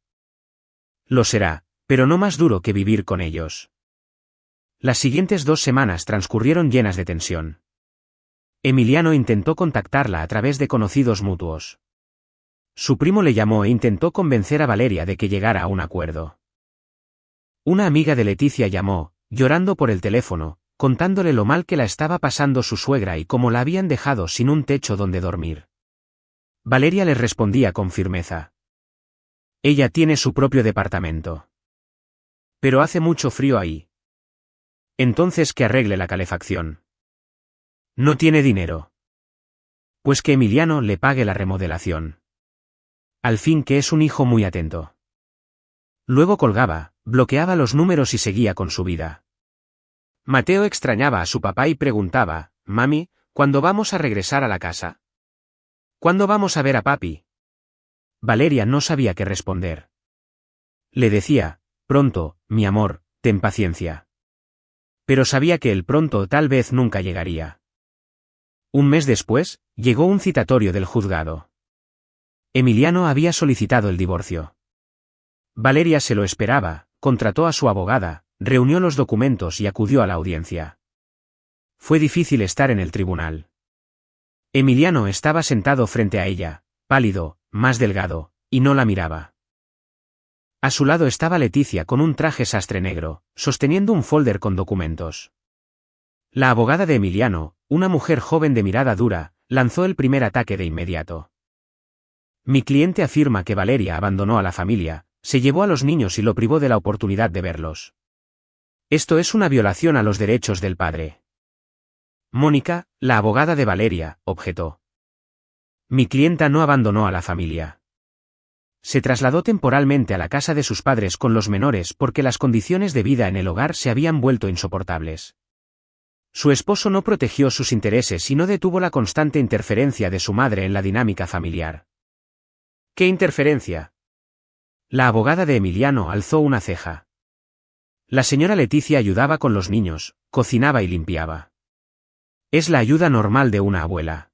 S1: Lo será, pero no más duro que vivir con ellos. Las siguientes 2 semanas transcurrieron llenas de tensión. Emiliano intentó contactarla a través de conocidos mutuos. Su primo le llamó e intentó convencer a Valeria de que llegara a un acuerdo. Una amiga de Leticia llamó, llorando por el teléfono, contándole lo mal que la estaba pasando su suegra y cómo la habían dejado sin un techo donde dormir. Valeria les respondía con firmeza. Ella tiene su propio departamento. Pero hace mucho frío ahí. Entonces que arregle la calefacción. No tiene dinero. Pues que Emiliano le pague la remodelación. Al fin que es un hijo muy atento. Luego colgaba, bloqueaba los números y seguía con su vida. Mateo extrañaba a su papá y preguntaba, «Mami, ¿cuándo vamos a regresar a la casa? ¿Cuándo vamos a ver a papi?» Valeria no sabía qué responder. Le decía, «Pronto, mi amor, ten paciencia». Pero sabía que el pronto tal vez nunca llegaría. Un mes después, llegó un citatorio del juzgado. Emiliano había solicitado el divorcio. Valeria se lo esperaba, contrató a su abogada, reunió los documentos y acudió a la audiencia. Fue difícil estar en el tribunal. Emiliano estaba sentado frente a ella, pálido, más delgado, y no la miraba. A su lado estaba Leticia con un traje sastre negro, sosteniendo un folder con documentos. La abogada de Emiliano, una mujer joven de mirada dura, lanzó el primer ataque de inmediato. Mi cliente afirma que Valeria abandonó a la familia, se llevó a los niños y lo privó de la oportunidad de verlos. Esto es una violación a los derechos del padre. Mónica, la abogada de Valeria, objetó. Mi clienta no abandonó a la familia. Se trasladó temporalmente a la casa de sus padres con los menores porque las condiciones de vida en el hogar se habían vuelto insoportables. Su esposo no protegió sus intereses y no detuvo la constante interferencia de su madre en la dinámica familiar. ¿Qué interferencia? La abogada de Emiliano alzó una ceja. La señora Leticia ayudaba con los niños, cocinaba y limpiaba. Es la ayuda normal de una abuela.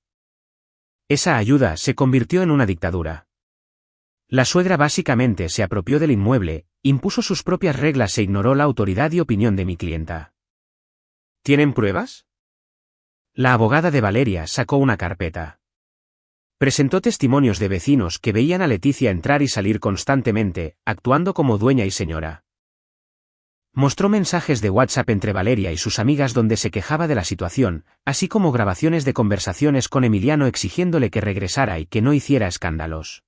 S1: Esa ayuda se convirtió en una dictadura. La suegra básicamente se apropió del inmueble, impuso sus propias reglas e ignoró la autoridad y opinión de mi clienta. ¿Tienen pruebas? La abogada de Valeria sacó una carpeta. Presentó testimonios de vecinos que veían a Leticia entrar y salir constantemente, actuando como dueña y señora. Mostró mensajes de WhatsApp entre Valeria y sus amigas donde se quejaba de la situación, así como grabaciones de conversaciones con Emiliano exigiéndole que regresara y que no hiciera escándalos.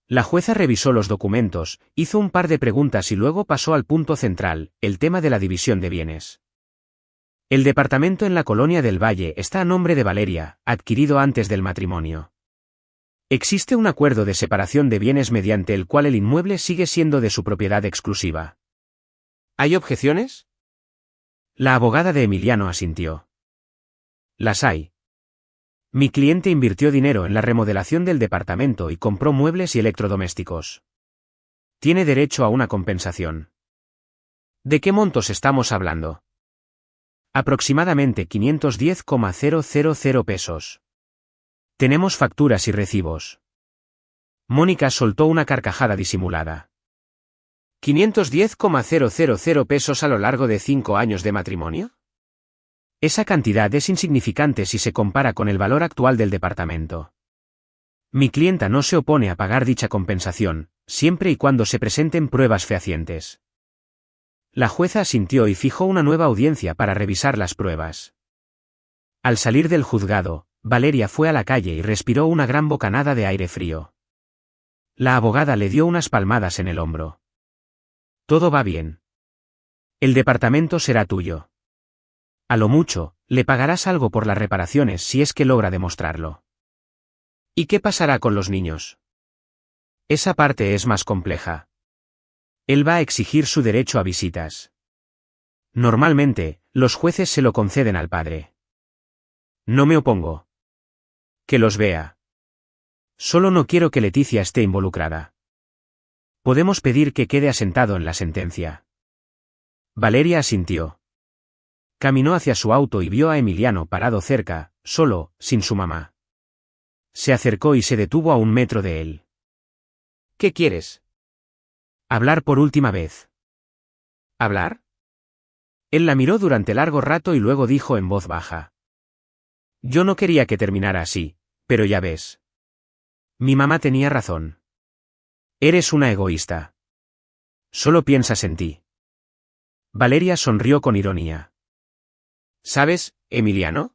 S1: La jueza revisó los documentos, hizo un par de preguntas y luego pasó al punto central, el tema de la división de bienes. El departamento en la Colonia del Valle está a nombre de Valeria, adquirido antes del matrimonio. Existe un acuerdo de separación de bienes mediante el cual el inmueble sigue siendo de su propiedad exclusiva. ¿Hay objeciones? La abogada de Emiliano asintió. Las hay. Mi cliente invirtió dinero en la remodelación del departamento y compró muebles y electrodomésticos. Tiene derecho a una compensación. ¿De qué montos estamos hablando? Aproximadamente 510,000 pesos. Tenemos facturas y recibos. Mónica soltó una carcajada disimulada. 510,000 pesos a lo largo de 5 años de matrimonio. Esa cantidad es insignificante si se compara con el valor actual del departamento. Mi clienta no se opone a pagar dicha compensación, siempre y cuando se presenten pruebas fehacientes. La jueza asintió y fijó una nueva audiencia para revisar las pruebas. Al salir del juzgado, Valeria fue a la calle y respiró una gran bocanada de aire frío. La abogada le dio unas palmadas en el hombro. Todo va bien. El departamento será tuyo. A lo mucho, le pagarás algo por las reparaciones si es que logra demostrarlo. ¿Y qué pasará con los niños? Esa parte es más compleja. Él va a exigir su derecho a visitas. Normalmente, los jueces se lo conceden al padre. No me opongo. Que los vea. Solo no quiero que Leticia esté involucrada. Podemos pedir que quede asentado en la sentencia. Valeria asintió. Caminó hacia su auto y vio a Emiliano parado cerca, solo, sin su mamá. Se acercó y se detuvo a 1 metro de él. ¿Qué quieres? Hablar por última vez. ¿Hablar? Él la miró durante largo rato y luego dijo en voz baja. Yo no quería que terminara así, pero ya ves. Mi mamá tenía razón. Eres una egoísta. Solo piensas en ti. Valeria sonrió con ironía. ¿Sabes, Emiliano?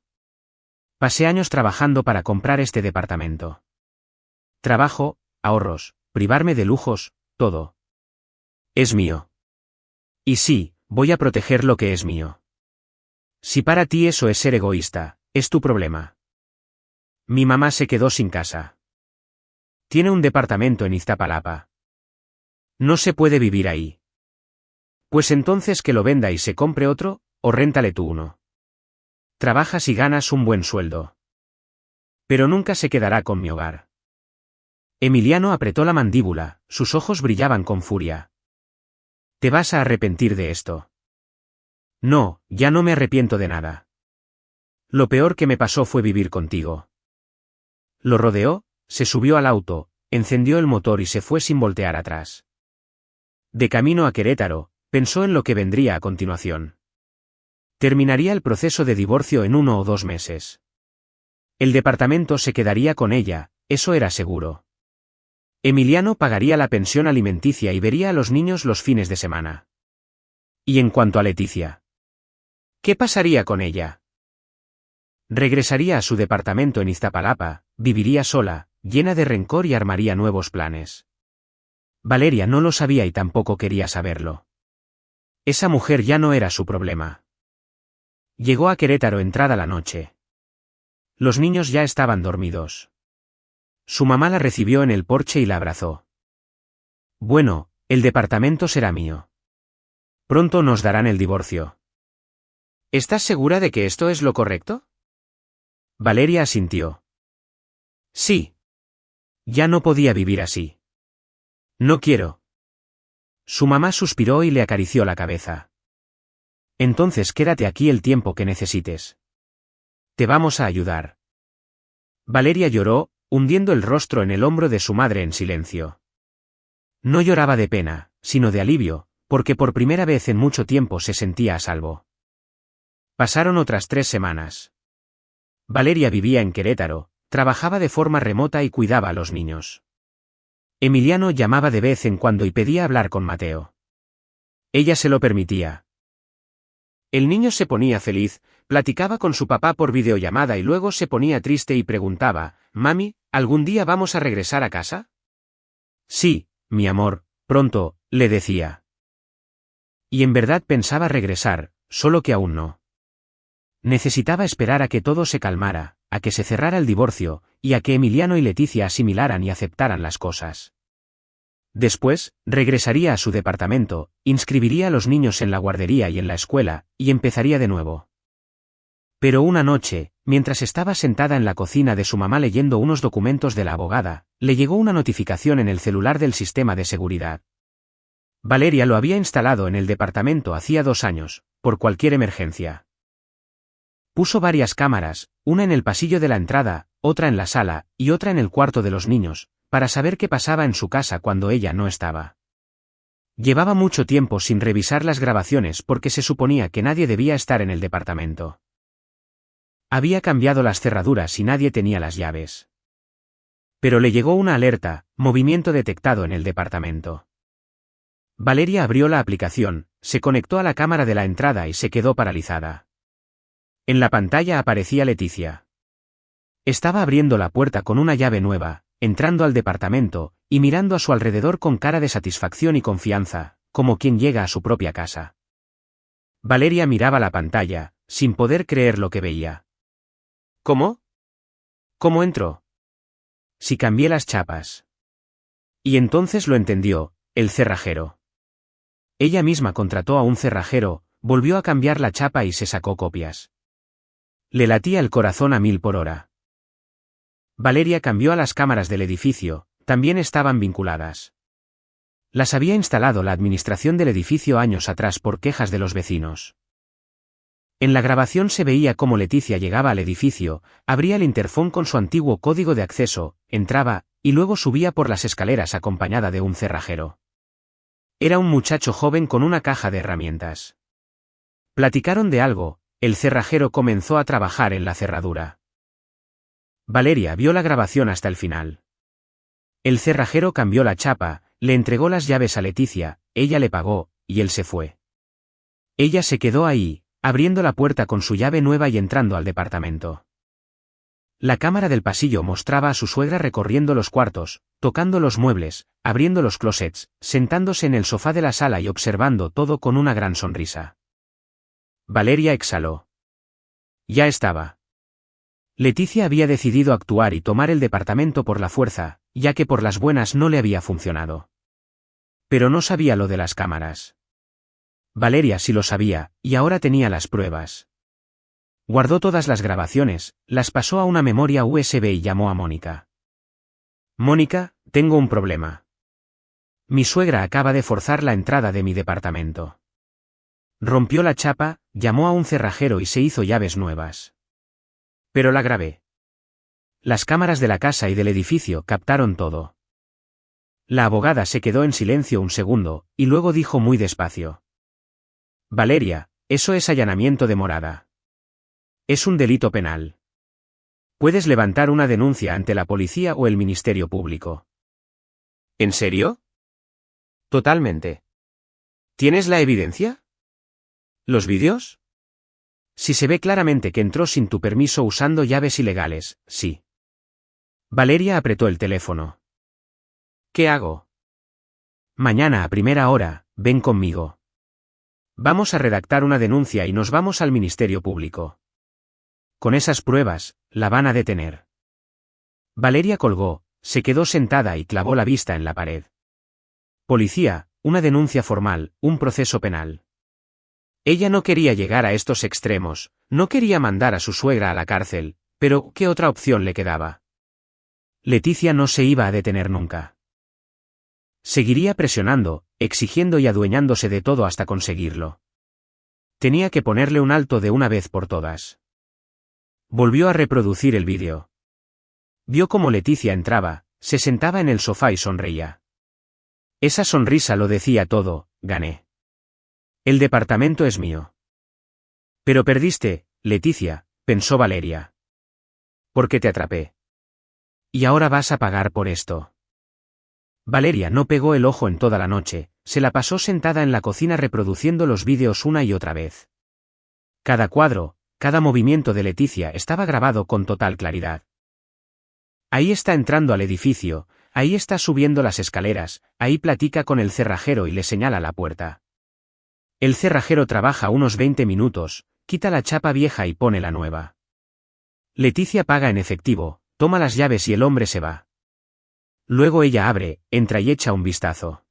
S1: Pasé años trabajando para comprar este departamento. Trabajo, ahorros, privarme de lujos, todo. Es mío. Y sí, voy a proteger lo que es mío. Si para ti eso es ser egoísta, es tu problema. Mi mamá se quedó sin casa. Tiene un departamento en Iztapalapa. No se puede vivir ahí. Pues entonces que lo venda y se compre otro, o réntale tú uno. Trabajas y ganas un buen sueldo. Pero nunca se quedará con mi hogar. Emiliano apretó la mandíbula, sus ojos brillaban con furia. ¿Te vas a arrepentir de esto? No, ya no me arrepiento de nada. Lo peor que me pasó fue vivir contigo. Lo rodeó, se subió al auto, encendió el motor y se fue sin voltear atrás. De camino a Querétaro, pensó en lo que vendría a continuación. Terminaría el proceso de divorcio en 1 o 2 meses. El departamento se quedaría con ella, eso era seguro. Emiliano pagaría la pensión alimenticia y vería a los niños los fines de semana. Y en cuanto a Leticia, ¿qué pasaría con ella? Regresaría a su departamento en Iztapalapa, viviría sola, llena de rencor y armaría nuevos planes. Valeria no lo sabía y tampoco quería saberlo. Esa mujer ya no era su problema. Llegó a Querétaro entrada la noche. Los niños ya estaban dormidos. Su mamá la recibió en el porche y la abrazó. Bueno, el departamento será mío. Pronto nos darán el divorcio. ¿Estás segura de que esto es lo correcto? Valeria asintió. Sí. Ya no podía vivir así. No quiero. Su mamá suspiró y le acarició la cabeza. Entonces quédate aquí el tiempo que necesites. Te vamos a ayudar. Valeria lloró, hundiendo el rostro en el hombro de su madre en silencio. No lloraba de pena, sino de alivio, porque por primera vez en mucho tiempo se sentía a salvo. Pasaron otras 3 semanas. Valeria vivía en Querétaro, trabajaba de forma remota y cuidaba a los niños. Emiliano llamaba de vez en cuando y pedía hablar con Mateo. Ella se lo permitía. El niño se ponía feliz, platicaba con su papá por videollamada y luego se ponía triste y preguntaba, «Mami, ¿algún día vamos a regresar a casa?» «Sí, mi amor, pronto», le decía. Y en verdad pensaba regresar, solo que aún no. Necesitaba esperar a que todo se calmara, a que se cerrara el divorcio, y a que Emiliano y Leticia asimilaran y aceptaran las cosas. Después, regresaría a su departamento, inscribiría a los niños en la guardería y en la escuela, y empezaría de nuevo. Pero una noche, mientras estaba sentada en la cocina de su mamá leyendo unos documentos de la abogada, le llegó una notificación en el celular del sistema de seguridad. Valeria lo había instalado en el departamento hacía 2 años, por cualquier emergencia. Puso varias cámaras, una en el pasillo de la entrada, otra en la sala, y otra en el cuarto de los niños, para saber qué pasaba en su casa cuando ella no estaba. Llevaba mucho tiempo sin revisar las grabaciones porque se suponía que nadie debía estar en el departamento. Había cambiado las cerraduras y nadie tenía las llaves. Pero le llegó una alerta, movimiento detectado en el departamento. Valeria abrió la aplicación, se conectó a la cámara de la entrada y se quedó paralizada. En la pantalla aparecía Leticia. Estaba abriendo la puerta con una llave nueva, entrando al departamento, y mirando a su alrededor con cara de satisfacción y confianza, como quien llega a su propia casa. Valeria miraba la pantalla, sin poder creer lo que veía. ¿Cómo? ¿Cómo entró? Si cambié las chapas. Y entonces lo entendió, el cerrajero. Ella misma contrató a un cerrajero, volvió a cambiar la chapa y se sacó copias. Le latía el corazón a 1000 por hora. Valeria cambió a las cámaras del edificio, también estaban vinculadas. Las había instalado la administración del edificio años atrás por quejas de los vecinos. En la grabación se veía cómo Leticia llegaba al edificio, abría el interfón con su antiguo código de acceso, entraba, y luego subía por las escaleras acompañada de un cerrajero. Era un muchacho joven con una caja de herramientas. Platicaron de algo, el cerrajero comenzó a trabajar en la cerradura. Valeria vio la grabación hasta el final. El cerrajero cambió la chapa, le entregó las llaves a Leticia, ella le pagó, y él se fue. Ella se quedó ahí, abriendo la puerta con su llave nueva y entrando al departamento. La cámara del pasillo mostraba a su suegra recorriendo los cuartos, tocando los muebles, abriendo los closets, sentándose en el sofá de la sala y observando todo con una gran sonrisa. Valeria exhaló. Ya estaba. Leticia había decidido actuar y tomar el departamento por la fuerza, ya que por las buenas no le había funcionado. Pero no sabía lo de las cámaras. Valeria sí lo sabía, y ahora tenía las pruebas. Guardó todas las grabaciones, las pasó a una memoria USB y llamó a Mónica. Mónica, tengo un problema. Mi suegra acaba de forzar la entrada de mi departamento. Rompió la chapa, llamó a un cerrajero y se hizo llaves nuevas. Pero la grabé. Las cámaras de la casa y del edificio captaron todo. La abogada se quedó en silencio un segundo, y luego dijo muy despacio. Valeria, eso es allanamiento de morada. Es un delito penal. Puedes levantar una denuncia ante la policía o el Ministerio Público. ¿En serio? Totalmente. ¿Tienes la evidencia? ¿Los vídeos? Si se ve claramente que entró sin tu permiso usando llaves ilegales, sí. Valeria apretó el teléfono. ¿Qué hago? Mañana a primera hora, ven conmigo. Vamos a redactar una denuncia y nos vamos al Ministerio Público. Con esas pruebas, la van a detener. Valeria colgó, se quedó sentada y clavó la vista en la pared. Policía, una denuncia formal, un proceso penal. Ella no quería llegar a estos extremos, no quería mandar a su suegra a la cárcel, pero ¿qué otra opción le quedaba? Leticia no se iba a detener nunca. Seguiría presionando, exigiendo y adueñándose de todo hasta conseguirlo. Tenía que ponerle un alto de una vez por todas. Volvió a reproducir el vídeo. Vio cómo Leticia entraba, se sentaba en el sofá y sonreía. Esa sonrisa lo decía todo, gané. El departamento es mío. Pero perdiste, Leticia, pensó Valeria. Porque te atrapé. Y ahora vas a pagar por esto. Valeria no pegó el ojo en toda la noche, se la pasó sentada en la cocina reproduciendo los vídeos una y otra vez. Cada cuadro, cada movimiento de Leticia estaba grabado con total claridad. Ahí está entrando al edificio, ahí está subiendo las escaleras, ahí platica con el cerrajero y le señala la puerta. El cerrajero trabaja unos 20 minutos, quita la chapa vieja y pone la nueva. Leticia paga en efectivo, toma las llaves y el hombre se va. Luego ella abre, entra y echa un vistazo.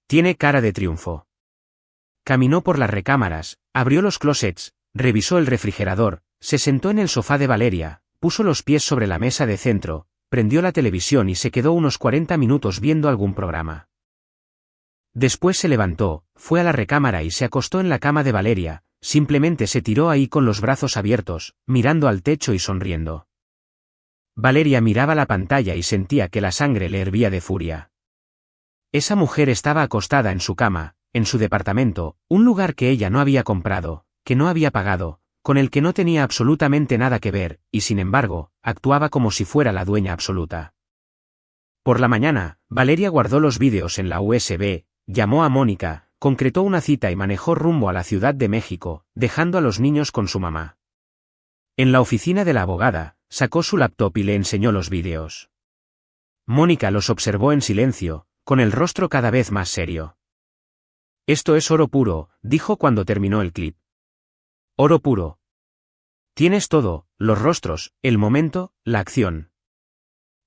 S1: Tiene cara de triunfo. Caminó por las recámaras, abrió los closets, revisó el refrigerador, se sentó en el sofá de Valeria, puso los pies sobre la mesa de centro, prendió la televisión y se quedó unos 40 minutos viendo algún programa. Después se levantó, fue a la recámara y se acostó en la cama de Valeria, simplemente se tiró ahí con los brazos abiertos, mirando al techo y sonriendo. Valeria miraba la pantalla y sentía que la sangre le hervía de furia. Esa mujer estaba acostada en su cama, en su departamento, un lugar que ella no había comprado, que no había pagado, con el que no tenía absolutamente nada que ver, y sin embargo, actuaba como si fuera la dueña absoluta. Por la mañana, Valeria guardó los vídeos en la USB, llamó a Mónica, concretó una cita y manejó rumbo a la Ciudad de México, dejando a los niños con su mamá. En la oficina de la abogada, sacó su laptop y le enseñó los vídeos. Mónica los observó en silencio, con el rostro cada vez más serio. «Esto es oro puro», dijo cuando terminó el clip. «Oro puro. Tienes todo, los rostros, el momento, la acción».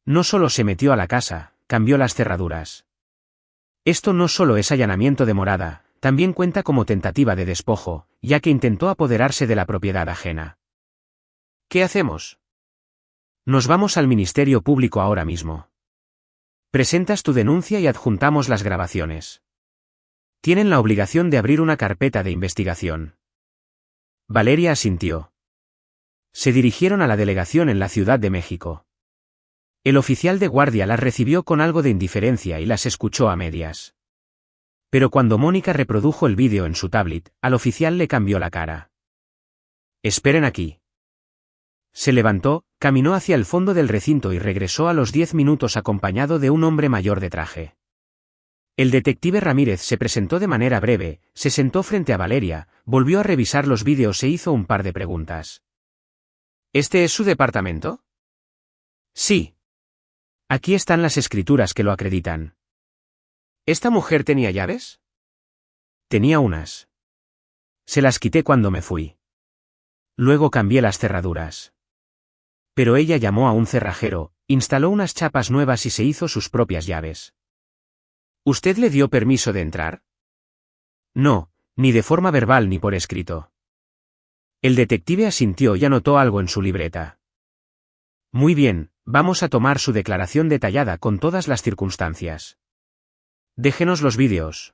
S1: No solo se metió a la casa, cambió las cerraduras. Esto no solo es allanamiento de morada, también cuenta como tentativa de despojo, ya que intentó apoderarse de la propiedad ajena. ¿Qué hacemos? Nos vamos al Ministerio Público ahora mismo. Presentas tu denuncia y adjuntamos las grabaciones. Tienen la obligación de abrir una carpeta de investigación. Valeria asintió. Se dirigieron a la delegación en la Ciudad de México. El oficial de guardia las recibió con algo de indiferencia y las escuchó a medias. Pero cuando Mónica reprodujo el vídeo en su tablet, al oficial le cambió la cara. «Esperen aquí». Se levantó, caminó hacia el fondo del recinto y regresó a los 10 minutos acompañado de un hombre mayor de traje. El detective Ramírez se presentó de manera breve, se sentó frente a Valeria, volvió a revisar los vídeos e hizo un par de preguntas. «¿Este es su departamento?» «Sí. Aquí están las escrituras que lo acreditan». ¿Esta mujer tenía llaves? Tenía unas. Se las quité cuando me fui. Luego cambié las cerraduras. Pero ella llamó a un cerrajero, instaló unas chapas nuevas y se hizo sus propias llaves. ¿Usted le dio permiso de entrar? No, ni de forma verbal ni por escrito. El detective asintió y anotó algo en su libreta. Muy bien, vamos a tomar su declaración detallada con todas las circunstancias. Déjenos los vídeos.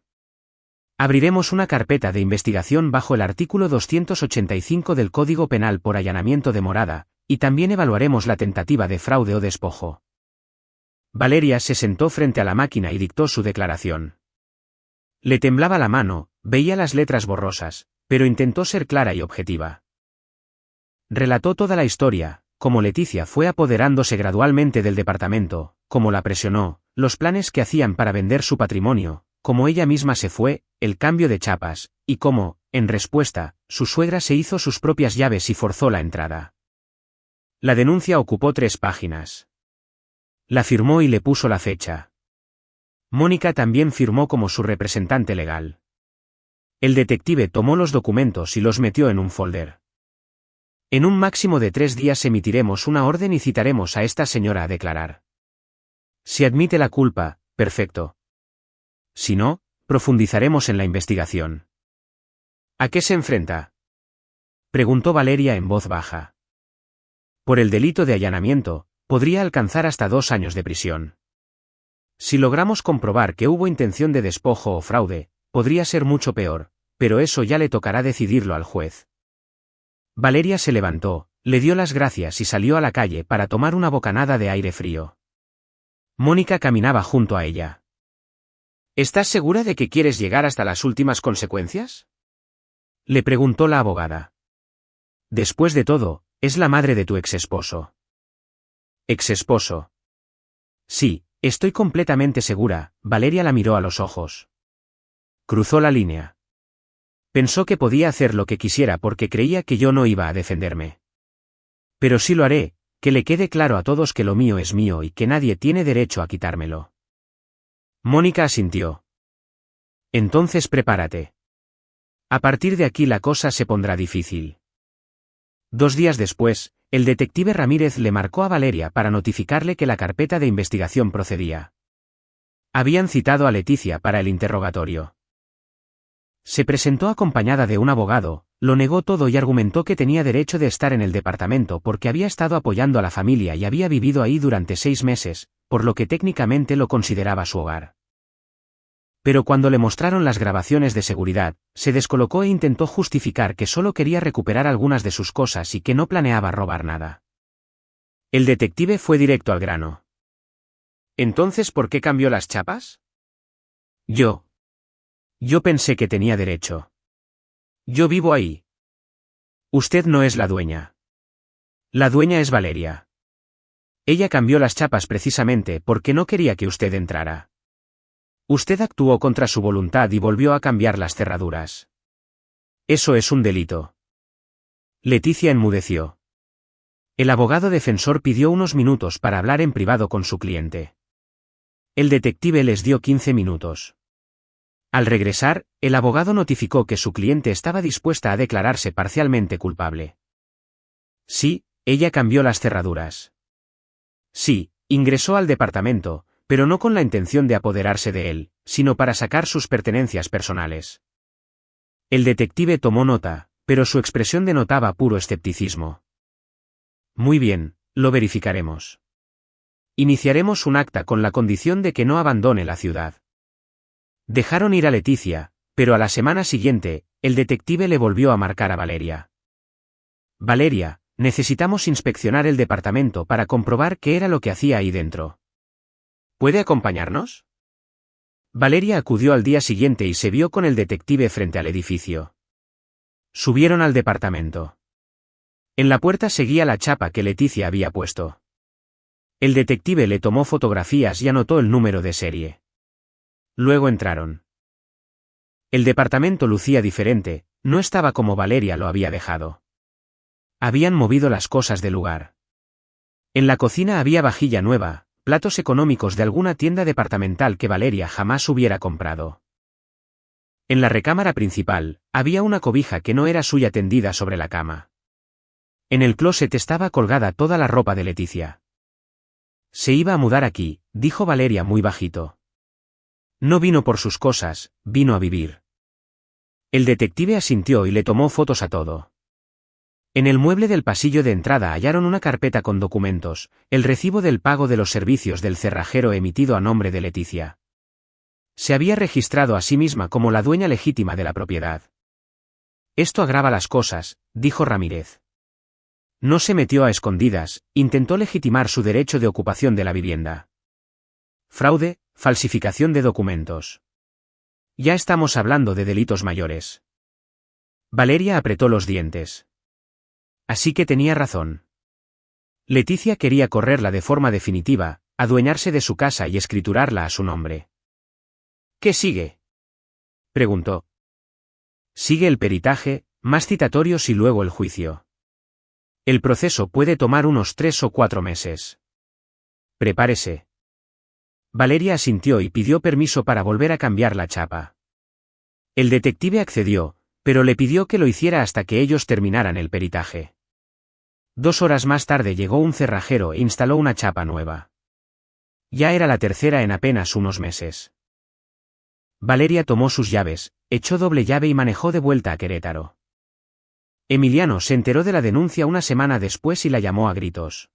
S1: Abriremos una carpeta de investigación bajo el artículo 285 del Código Penal por allanamiento de morada, y también evaluaremos la tentativa de fraude o despojo. Valeria se sentó frente a la máquina y dictó su declaración. Le temblaba la mano, veía las letras borrosas, pero intentó ser clara y objetiva. Relató toda la historia, cómo Leticia fue apoderándose gradualmente del departamento, cómo la presionó, los planes que hacían para vender su patrimonio, cómo ella misma se fue, el cambio de chapas, y cómo, en respuesta, su suegra se hizo sus propias llaves y forzó la entrada. La denuncia ocupó 3 páginas. La firmó y le puso la fecha. Mónica también firmó como su representante legal. El detective tomó los documentos y los metió en un folder. En un máximo de 3 días emitiremos una orden y citaremos a esta señora a declarar. Si admite la culpa, perfecto. Si no, profundizaremos en la investigación. ¿A qué se enfrenta?, preguntó Valeria en voz baja. Por el delito de allanamiento, podría alcanzar hasta 2 años de prisión. Si logramos comprobar que hubo intención de despojo o fraude, podría ser mucho peor, pero eso ya le tocará decidirlo al juez. Valeria se levantó, le dio las gracias y salió a la calle para tomar una bocanada de aire frío. Mónica caminaba junto a ella. ¿Estás segura de que quieres llegar hasta las últimas consecuencias?, le preguntó la abogada. Después de todo, es la madre de tu exesposo. ¿Exesposo? Sí, estoy completamente segura. Valeria la miró a los ojos. Cruzó la línea. Pensó que podía hacer lo que quisiera porque creía que yo no iba a defenderme. Pero sí lo haré, que le quede claro a todos que lo mío es mío y que nadie tiene derecho a quitármelo. Mónica asintió. Entonces prepárate. A partir de aquí la cosa se pondrá difícil. 2 días después, el detective Ramírez le marcó a Valeria para notificarle que la carpeta de investigación procedía. Habían citado a Leticia para el interrogatorio. Se presentó acompañada de un abogado, lo negó todo y argumentó que tenía derecho de estar en el departamento porque había estado apoyando a la familia y había vivido ahí durante 6 meses, por lo que técnicamente lo consideraba su hogar. Pero cuando le mostraron las grabaciones de seguridad, se descolocó e intentó justificar que solo quería recuperar algunas de sus cosas y que no planeaba robar nada. El detective fue directo al grano. ¿Entonces por qué cambió las chapas? Yo pensé que tenía derecho. Yo vivo ahí. Usted no es la dueña. La dueña es Valeria. Ella cambió las chapas precisamente porque no quería que usted entrara. Usted actuó contra su voluntad y volvió a cambiar las cerraduras. Eso es un delito. Leticia enmudeció. El abogado defensor pidió unos minutos para hablar en privado con su cliente. El detective les dio 15 minutos. Al regresar, el abogado notificó que su cliente estaba dispuesta a declararse parcialmente culpable. Sí, ella cambió las cerraduras. Sí, ingresó al departamento, pero no con la intención de apoderarse de él, sino para sacar sus pertenencias personales. El detective tomó nota, pero su expresión denotaba puro escepticismo. Muy bien, lo verificaremos. Iniciaremos un acta con la condición de que no abandone la ciudad. Dejaron ir a Leticia, pero a la semana siguiente, el detective le volvió a marcar a Valeria. Valeria, necesitamos inspeccionar el departamento para comprobar qué era lo que hacía ahí dentro. ¿Puede acompañarnos? Valeria acudió al día siguiente y se vio con el detective frente al edificio. Subieron al departamento. En la puerta seguía la chapa que Leticia había puesto. El detective le tomó fotografías y anotó el número de serie. Luego entraron. El departamento lucía diferente, no estaba como Valeria lo había dejado. Habían movido las cosas del lugar. En la cocina había vajilla nueva, platos económicos de alguna tienda departamental que Valeria jamás hubiera comprado. En la recámara principal, había una cobija que no era suya tendida sobre la cama. En el closet estaba colgada toda la ropa de Leticia. Se iba a mudar aquí, dijo Valeria muy bajito. No vino por sus cosas, vino a vivir. El detective asintió y le tomó fotos a todo. En el mueble del pasillo de entrada hallaron una carpeta con documentos, el recibo del pago de los servicios del cerrajero emitido a nombre de Leticia. Se había registrado a sí misma como la dueña legítima de la propiedad. Esto agrava las cosas, dijo Ramírez. No se metió a escondidas, intentó legitimar su derecho de ocupación de la vivienda. Fraude, falsificación de documentos. Ya estamos hablando de delitos mayores. Valeria apretó los dientes. Así que tenía razón. Leticia quería correrla de forma definitiva, adueñarse de su casa y escriturarla a su nombre. ¿Qué sigue?, preguntó. Sigue el peritaje, más citatorios y luego el juicio. El proceso puede tomar unos 3 o 4 meses. Prepárese. Valeria asintió y pidió permiso para volver a cambiar la chapa. El detective accedió, pero le pidió que lo hiciera hasta que ellos terminaran el peritaje. 2 horas más tarde llegó un cerrajero e instaló una chapa nueva. Ya era la tercera en apenas unos meses. Valeria tomó sus llaves, echó doble llave y manejó de vuelta a Querétaro. Emiliano se enteró de la denuncia una semana después y la llamó a gritos.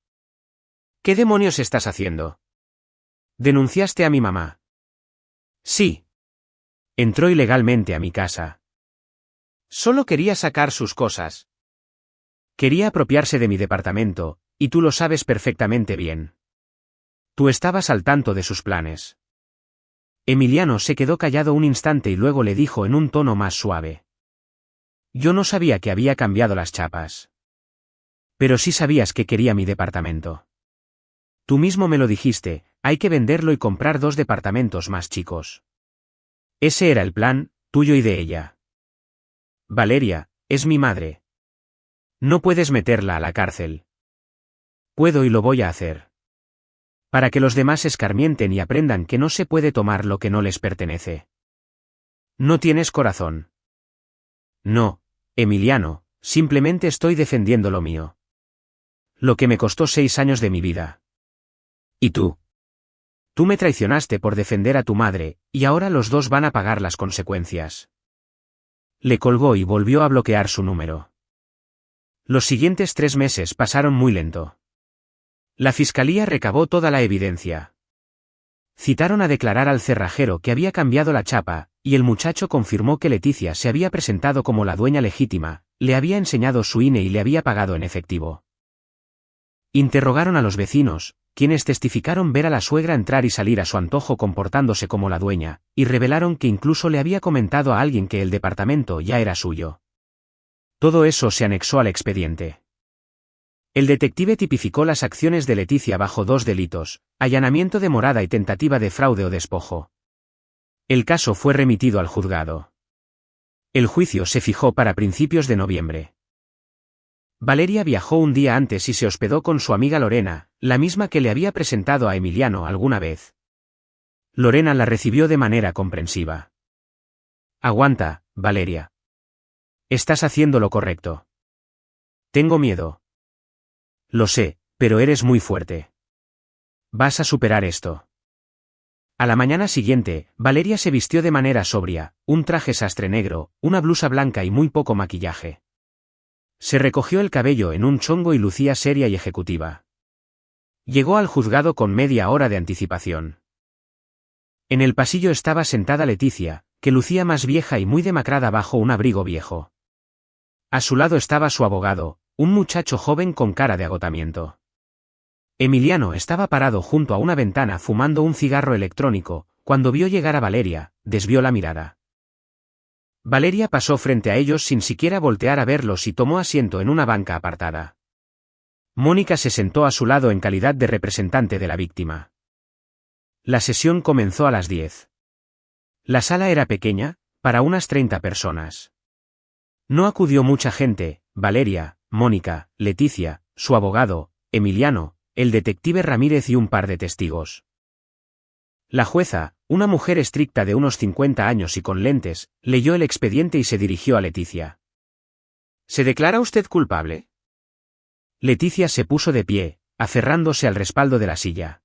S1: ¿Qué demonios estás haciendo? ¿Denunciaste a mi mamá? Sí. Entró ilegalmente a mi casa. Solo quería sacar sus cosas. Quería apropiarse de mi departamento, y tú lo sabes perfectamente bien. Tú estabas al tanto de sus planes. Emiliano se quedó callado un instante y luego le dijo en un tono más suave. Yo no sabía que había cambiado las chapas. Pero sí sabías que quería mi departamento. Tú mismo me lo dijiste, hay que venderlo y comprar 2 departamentos más chicos. Ese era el plan, tuyo y de ella. Valeria, es mi madre. No puedes meterla a la cárcel. Puedo y lo voy a hacer. Para que los demás escarmienten y aprendan que no se puede tomar lo que no les pertenece. No tienes corazón. No, Emiliano, simplemente estoy defendiendo lo mío. Lo que me costó 6 años de mi vida. ¿Y tú? Tú me traicionaste por defender a tu madre, y ahora los 2 van a pagar las consecuencias. Le colgó y volvió a bloquear su número. Los siguientes 3 meses pasaron muy lento. La fiscalía recabó toda la evidencia. Citaron a declarar al cerrajero que había cambiado la chapa, y el muchacho confirmó que Leticia se había presentado como la dueña legítima, le había enseñado su INE y le había pagado en efectivo. Interrogaron a los vecinos, quienes testificaron ver a la suegra entrar y salir a su antojo comportándose como la dueña, y revelaron que incluso le había comentado a alguien que el departamento ya era suyo. Todo eso se anexó al expediente. El detective tipificó las acciones de Leticia bajo 2 delitos, allanamiento de morada y tentativa de fraude o despojo. El caso fue remitido al juzgado. El juicio se fijó para principios de noviembre. Valeria viajó un día antes y se hospedó con su amiga Lorena, la misma que le había presentado a Emiliano alguna vez. Lorena la recibió de manera comprensiva. Aguanta, Valeria. Estás haciendo lo correcto. Tengo miedo. Lo sé, pero eres muy fuerte. Vas a superar esto. A la mañana siguiente, Valeria se vistió de manera sobria, un traje sastre negro, una blusa blanca y muy poco maquillaje. Se recogió el cabello en un chongo y lucía seria y ejecutiva. Llegó al juzgado con media hora de anticipación. En el pasillo estaba sentada Leticia, que lucía más vieja y muy demacrada bajo un abrigo viejo. A su lado estaba su abogado, un muchacho joven con cara de agotamiento. Emiliano estaba parado junto a una ventana fumando un cigarro electrónico, cuando vio llegar a Valeria, desvió la mirada. Valeria pasó frente a ellos sin siquiera voltear a verlos y tomó asiento en una banca apartada. Mónica se sentó a su lado en calidad de representante de la víctima. La sesión comenzó a las 10. La sala era pequeña, para unas 30 personas. No acudió mucha gente: Valeria, Mónica, Leticia, su abogado, Emiliano, el detective Ramírez y un par de testigos. La jueza, una mujer estricta de unos 50 años y con lentes, leyó el expediente y se dirigió a Leticia. ¿Se declara usted culpable? Leticia se puso de pie, aferrándose al respaldo de la silla.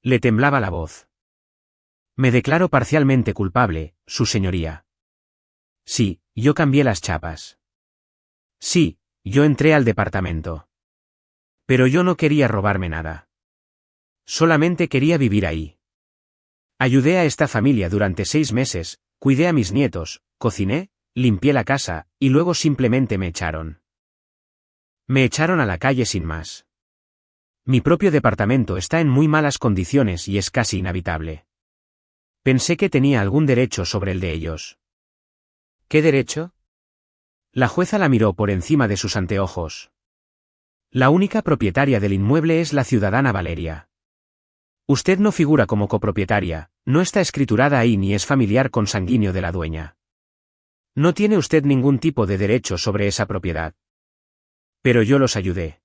S1: Le temblaba la voz. Me declaro parcialmente culpable, su señoría. Sí, yo cambié las chapas. Sí, yo entré al departamento. Pero yo no quería robarme nada. Solamente quería vivir ahí. Ayudé a esta familia durante 6 meses, cuidé a mis nietos, cociné, limpié la casa, y luego simplemente me echaron. Me echaron a la calle sin más. Mi propio departamento está en muy malas condiciones y es casi inhabitable. Pensé que tenía algún derecho sobre el de ellos. ¿Qué derecho? La jueza la miró por encima de sus anteojos. La única propietaria del inmueble es la ciudadana Valeria. Usted no figura como copropietaria, no está escriturada ahí ni es familiar consanguíneo de la dueña. No tiene usted ningún tipo de derecho sobre esa propiedad. Pero yo los ayudé.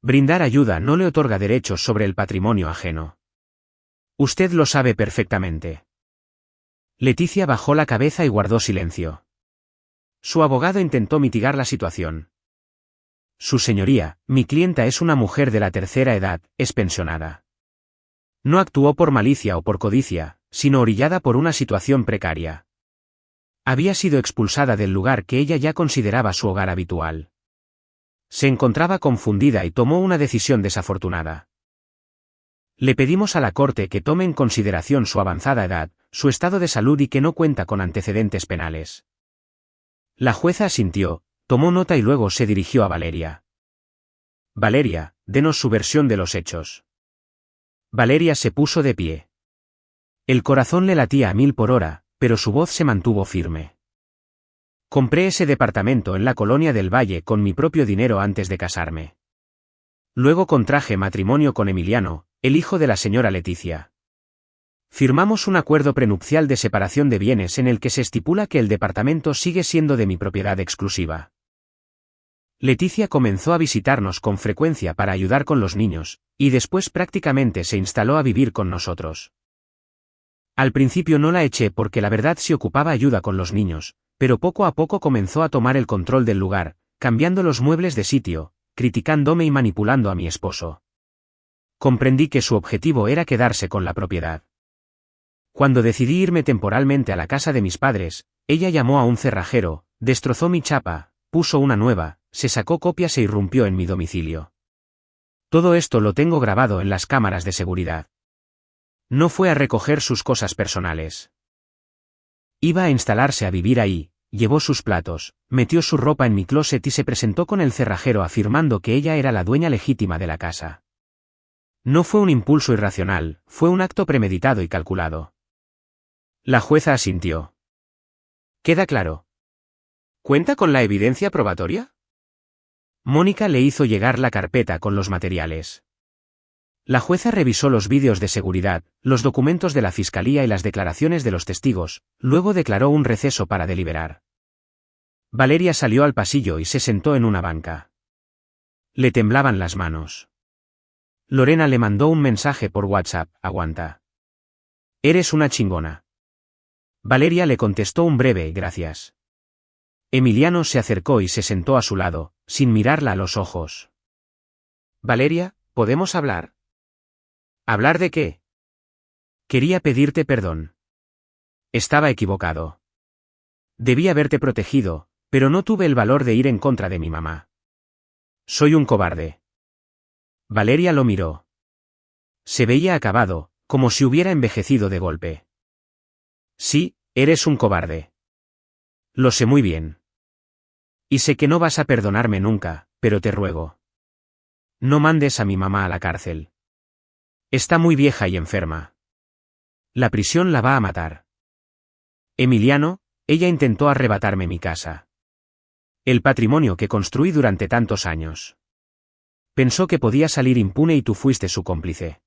S1: Brindar ayuda no le otorga derechos sobre el patrimonio ajeno. Usted lo sabe perfectamente. Leticia bajó la cabeza y guardó silencio. Su abogado intentó mitigar la situación. Su señoría, mi clienta es una mujer de la tercera edad, es pensionada. No actuó por malicia o por codicia, sino orillada por una situación precaria. Había sido expulsada del lugar que ella ya consideraba su hogar habitual. Se encontraba confundida y tomó una decisión desafortunada. Le pedimos a la Corte que tome en consideración su avanzada edad, su estado de salud y que no cuenta con antecedentes penales. La jueza asintió, tomó nota y luego se dirigió a Valeria. Valeria, denos su versión de los hechos. Valeria se puso de pie. El corazón le latía a 1000 por hora, pero su voz se mantuvo firme. Compré ese departamento en la Colonia del Valle con mi propio dinero antes de casarme. Luego contraje matrimonio con Emiliano, el hijo de la señora Leticia. Firmamos un acuerdo prenupcial de separación de bienes en el que se estipula que el departamento sigue siendo de mi propiedad exclusiva. Leticia comenzó a visitarnos con frecuencia para ayudar con los niños, y después prácticamente se instaló a vivir con nosotros. Al principio no la eché porque la verdad se ocupaba ayuda con los niños, pero poco a poco comenzó a tomar el control del lugar, cambiando los muebles de sitio, criticándome y manipulando a mi esposo. Comprendí que su objetivo era quedarse con la propiedad. Cuando decidí irme temporalmente a la casa de mis padres, ella llamó a un cerrajero, destrozó mi chapa, puso una nueva, se sacó copias e irrumpió en mi domicilio. Todo esto lo tengo grabado en las cámaras de seguridad. No fue a recoger sus cosas personales. Iba a instalarse a vivir ahí, llevó sus platos, metió su ropa en mi closet y se presentó con el cerrajero afirmando que ella era la dueña legítima de la casa. No fue un impulso irracional, fue un acto premeditado y calculado. La jueza asintió. ¿Queda claro? ¿Cuenta con la evidencia probatoria? Mónica le hizo llegar la carpeta con los materiales. La jueza revisó los vídeos de seguridad, los documentos de la fiscalía y las declaraciones de los testigos, luego declaró un receso para deliberar. Valeria salió al pasillo y se sentó en una banca. Le temblaban las manos. Lorena le mandó un mensaje por WhatsApp: aguanta. Eres una chingona. Valeria le contestó un breve gracias. Emiliano se acercó y se sentó a su lado, sin mirarla a los ojos. Valeria, ¿podemos hablar? ¿Hablar de qué? Quería pedirte perdón. Estaba equivocado. Debí haberte protegido, pero no tuve el valor de ir en contra de mi mamá. Soy un cobarde. Valeria lo miró. Se veía acabado, como si hubiera envejecido de golpe. Sí, eres un cobarde. Lo sé muy bien. Y sé que no vas a perdonarme nunca, pero te ruego. No mandes a mi mamá a la cárcel. Está muy vieja y enferma. La prisión la va a matar. Emiliano, ella intentó arrebatarme mi casa. El patrimonio que construí durante tantos años. Pensó que podía salir impune y tú fuiste su cómplice.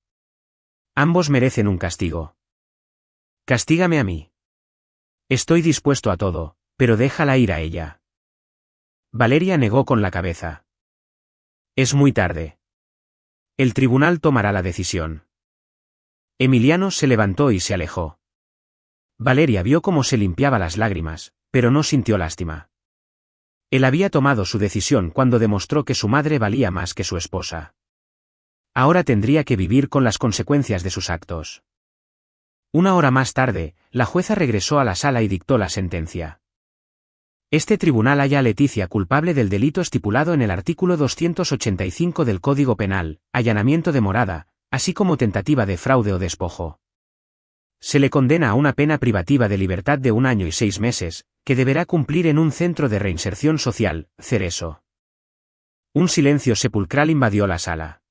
S1: Ambos merecen un castigo. Castígame a mí. Estoy dispuesto a todo, pero déjala ir a ella. Valeria negó con la cabeza. Es muy tarde. El tribunal tomará la decisión. Emiliano se levantó y se alejó. Valeria vio cómo se limpiaba las lágrimas, pero no sintió lástima. Él había tomado su decisión cuando demostró que su madre valía más que su esposa. Ahora tendría que vivir con las consecuencias de sus actos. Una hora más tarde, la jueza regresó a la sala y dictó la sentencia. Este tribunal halla a Leticia culpable del delito estipulado en el artículo 285 del Código Penal, allanamiento de morada, así como tentativa de fraude o despojo. Se le condena a una pena privativa de libertad de 1 año y 6 meses, que deberá cumplir en un centro de reinserción social, Cereso. Un silencio sepulcral invadió la sala.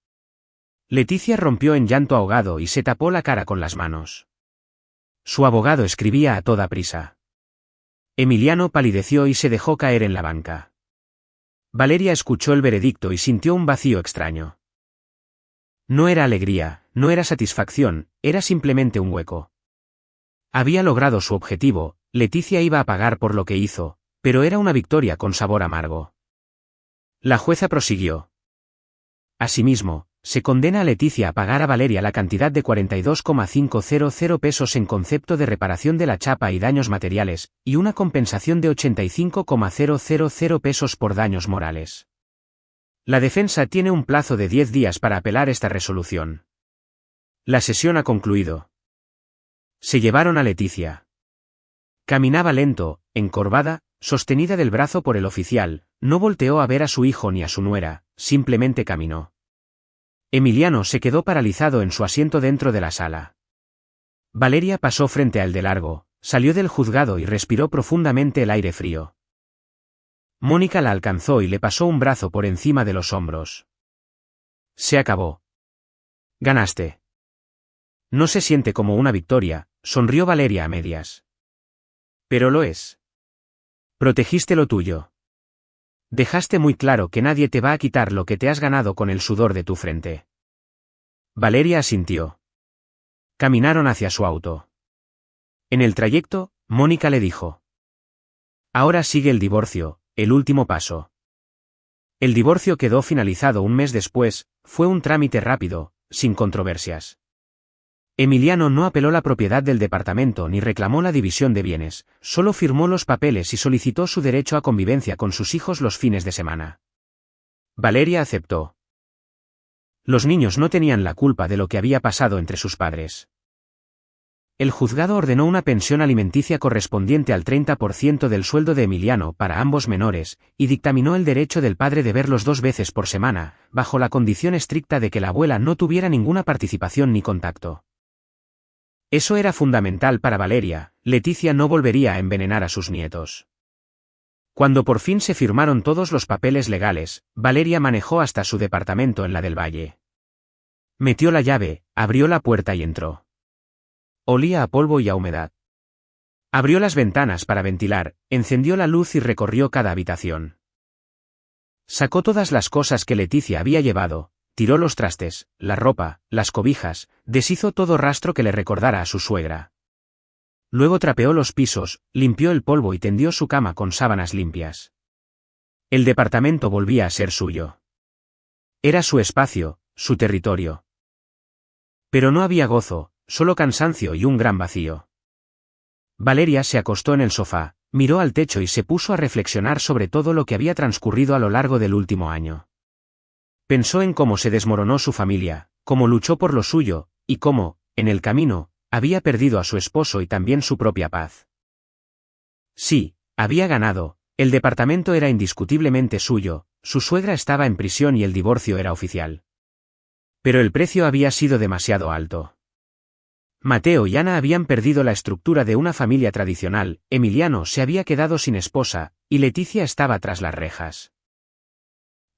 S1: Leticia rompió en llanto ahogado y se tapó la cara con las manos. Su abogado escribía a toda prisa. Emiliano palideció y se dejó caer en la banca. Valeria escuchó el veredicto y sintió un vacío extraño. No era alegría, no era satisfacción, era simplemente un hueco. Había logrado su objetivo, Leticia iba a pagar por lo que hizo, pero era una victoria con sabor amargo. La jueza prosiguió. Asimismo, se condena a Leticia a pagar a Valeria la cantidad de 42,500 pesos en concepto de reparación de la chapa y daños materiales, y una compensación de 85,000 pesos por daños morales. La defensa tiene un plazo de 10 días para apelar esta resolución. La sesión ha concluido. Se llevaron a Leticia. Caminaba lento, encorvada, sostenida del brazo por el oficial, no volteó a ver a su hijo ni a su nuera, simplemente caminó. Emiliano se quedó paralizado en su asiento dentro de la sala. Valeria pasó frente a él de largo, salió del juzgado y respiró profundamente el aire frío. Mónica la alcanzó y le pasó un brazo por encima de los hombros. Se acabó. Ganaste. No se siente como una victoria, sonrió Valeria a medias. Pero lo es. Protegiste lo tuyo. Dejaste muy claro que nadie te va a quitar lo que te has ganado con el sudor de tu frente. Valeria asintió. Caminaron hacia su auto. En el trayecto, Mónica le dijo. Ahora sigue el divorcio, el último paso. El divorcio quedó finalizado un mes después, fue un trámite rápido, sin controversias. Emiliano no apeló la propiedad del departamento ni reclamó la división de bienes, solo firmó los papeles y solicitó su derecho a convivencia con sus hijos los fines de semana. Valeria aceptó. Los niños no tenían la culpa de lo que había pasado entre sus padres. El juzgado ordenó una pensión alimenticia correspondiente al 30% del sueldo de Emiliano para ambos menores, y dictaminó el derecho del padre de verlos 2 veces por semana, bajo la condición estricta de que la abuela no tuviera ninguna participación ni contacto. Eso era fundamental para Valeria. Leticia no volvería a envenenar a sus nietos. Cuando por fin se firmaron todos los papeles legales, Valeria manejó hasta su departamento en la del Valle. Metió la llave, abrió la puerta y entró. Olía a polvo y a humedad. Abrió las ventanas para ventilar, encendió la luz y recorrió cada habitación. Sacó todas las cosas que Leticia había llevado, tiró los trastes, la ropa, las cobijas, deshizo todo rastro que le recordara a su suegra. Luego trapeó los pisos, limpió el polvo y tendió su cama con sábanas limpias. El departamento volvía a ser suyo. Era su espacio, su territorio. Pero no había gozo, solo cansancio y un gran vacío. Valeria se acostó en el sofá, miró al techo y se puso a reflexionar sobre todo lo que había transcurrido a lo largo del último año. Pensó en cómo se desmoronó su familia, cómo luchó por lo suyo, y cómo, en el camino, había perdido a su esposo y también su propia paz. Sí, había ganado, el departamento era indiscutiblemente suyo, su suegra estaba en prisión y el divorcio era oficial. Pero el precio había sido demasiado alto. Mateo y Ana habían perdido la estructura de una familia tradicional, Emiliano se había quedado sin esposa, y Leticia estaba tras las rejas.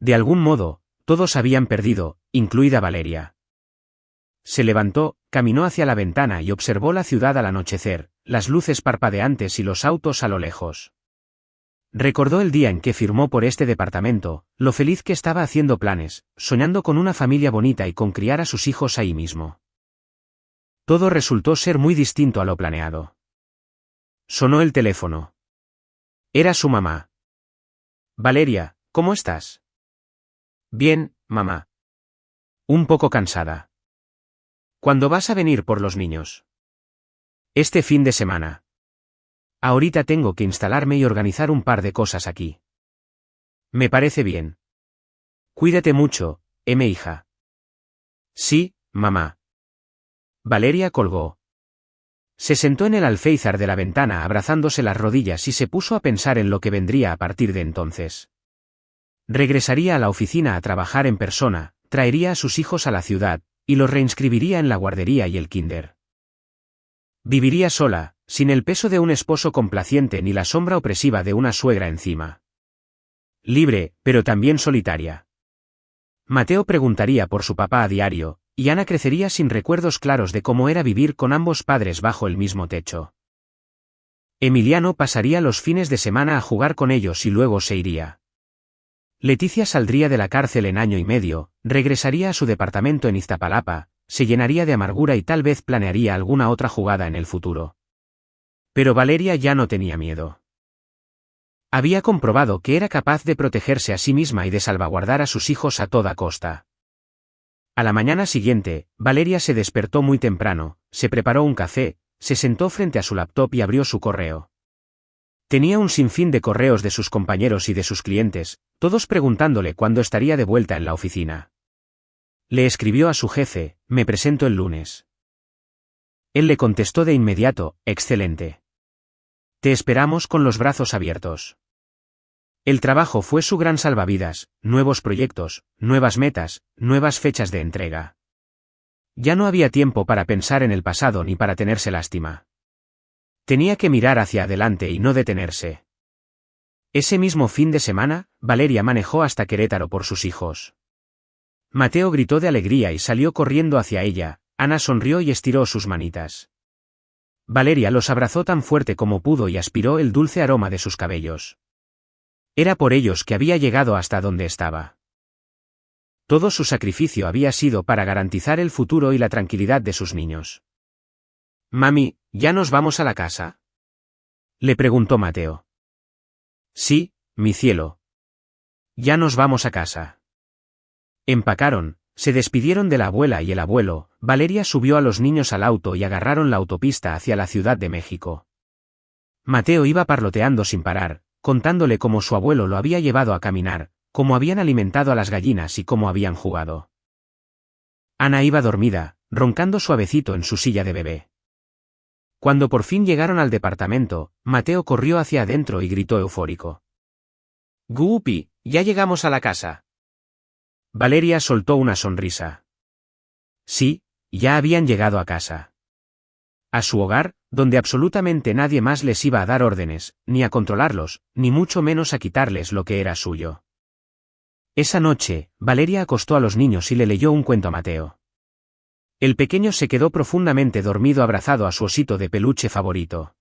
S1: De algún modo, todos habían perdido, incluida Valeria. Se levantó, caminó hacia la ventana y observó la ciudad al anochecer, las luces parpadeantes y los autos a lo lejos. Recordó el día en que firmó por este departamento, lo feliz que estaba haciendo planes, soñando con una familia bonita y con criar a sus hijos ahí mismo. Todo resultó ser muy distinto a lo planeado. Sonó el teléfono. Era su mamá. Valeria, ¿cómo estás? Bien, mamá. Un poco cansada. ¿Cuándo vas a venir por los niños? Este fin de semana. Ahorita tengo que instalarme y organizar un par de cosas aquí. Me parece bien. Cuídate mucho, hija. Sí, mamá. Valeria colgó. Se sentó en el alféizar de la ventana abrazándose las rodillas y se puso a pensar en lo que vendría a partir de entonces. Regresaría a la oficina a trabajar en persona, traería a sus hijos a la ciudad, y los reinscribiría en la guardería y el kinder. Viviría sola, sin el peso de un esposo complaciente ni la sombra opresiva de una suegra encima. Libre, pero también solitaria. Mateo preguntaría por su papá a diario, y Ana crecería sin recuerdos claros de cómo era vivir con ambos padres bajo el mismo techo. Emiliano pasaría los fines de semana a jugar con ellos y luego se iría. Leticia saldría de la cárcel en año y medio, regresaría a su departamento en Iztapalapa, se llenaría de amargura y tal vez planearía alguna otra jugada en el futuro. Pero Valeria ya no tenía miedo. Había comprobado que era capaz de protegerse a sí misma y de salvaguardar a sus hijos a toda costa. A la mañana siguiente, Valeria se despertó muy temprano, se preparó un café, se sentó frente a su laptop y abrió su correo. Tenía un sinfín de correos de sus compañeros y de sus clientes, todos preguntándole cuándo estaría de vuelta en la oficina. Le escribió a su jefe, me presento el lunes. Él le contestó de inmediato, excelente. Te esperamos con los brazos abiertos. El trabajo fue su gran salvavidas, nuevos proyectos, nuevas metas, nuevas fechas de entrega. Ya no había tiempo para pensar en el pasado ni para tenerse lástima. Tenía que mirar hacia adelante y no detenerse. Ese mismo fin de semana, Valeria manejó hasta Querétaro por sus hijos. Mateo gritó de alegría y salió corriendo hacia ella, Ana sonrió y estiró sus manitas. Valeria los abrazó tan fuerte como pudo y aspiró el dulce aroma de sus cabellos. Era por ellos que había llegado hasta donde estaba. Todo su sacrificio había sido para garantizar el futuro y la tranquilidad de sus niños. Mami, ¿ya nos vamos a la casa? Le preguntó Mateo. Sí, mi cielo. Ya nos vamos a casa. Empacaron, se despidieron de la abuela y el abuelo, Valeria subió a los niños al auto y agarraron la autopista hacia la Ciudad de México. Mateo iba parloteando sin parar, contándole cómo su abuelo lo había llevado a caminar, cómo habían alimentado a las gallinas y cómo habían jugado. Ana iba dormida, roncando suavecito en su silla de bebé. Cuando por fin llegaron al departamento, Mateo corrió hacia adentro y gritó eufórico. ¡Guupi, ya llegamos a la casa! Valeria soltó una sonrisa. Sí, ya habían llegado a casa. A su hogar, donde absolutamente nadie más les iba a dar órdenes, ni a controlarlos, ni mucho menos a quitarles lo que era suyo. Esa noche, Valeria acostó a los niños y le leyó un cuento a Mateo. El pequeño se quedó profundamente dormido abrazado a su osito de peluche favorito.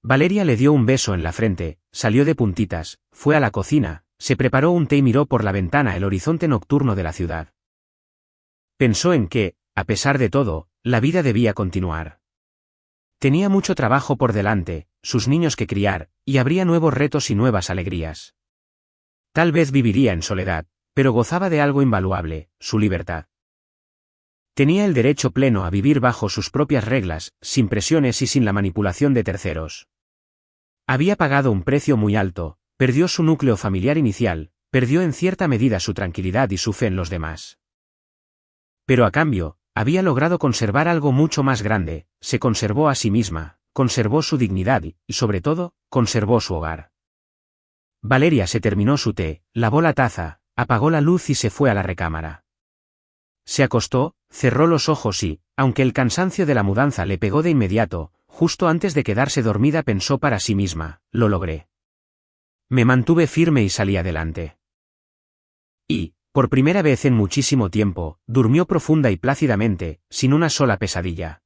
S1: Valeria le dio un beso en la frente, salió de puntitas, fue a la cocina, se preparó un té y miró por la ventana el horizonte nocturno de la ciudad. Pensó en que, a pesar de todo, la vida debía continuar. Tenía mucho trabajo por delante, sus niños que criar, y habría nuevos retos y nuevas alegrías. Tal vez viviría en soledad, pero gozaba de algo invaluable, su libertad. Tenía el derecho pleno a vivir bajo sus propias reglas, sin presiones y sin la manipulación de terceros. Había pagado un precio muy alto, perdió su núcleo familiar inicial, perdió en cierta medida su tranquilidad y su fe en los demás. Pero a cambio, había logrado conservar algo mucho más grande, se conservó a sí misma, conservó su dignidad y, sobre todo, conservó su hogar. Valeria se terminó su té, lavó la taza, apagó la luz y se fue a la recámara. Se acostó, cerró los ojos y, aunque el cansancio de la mudanza le pegó de inmediato, justo antes de quedarse dormida pensó para sí misma, lo logré. Me mantuve firme y salí adelante. Y, por primera vez en muchísimo tiempo, durmió profunda y plácidamente, sin una sola pesadilla.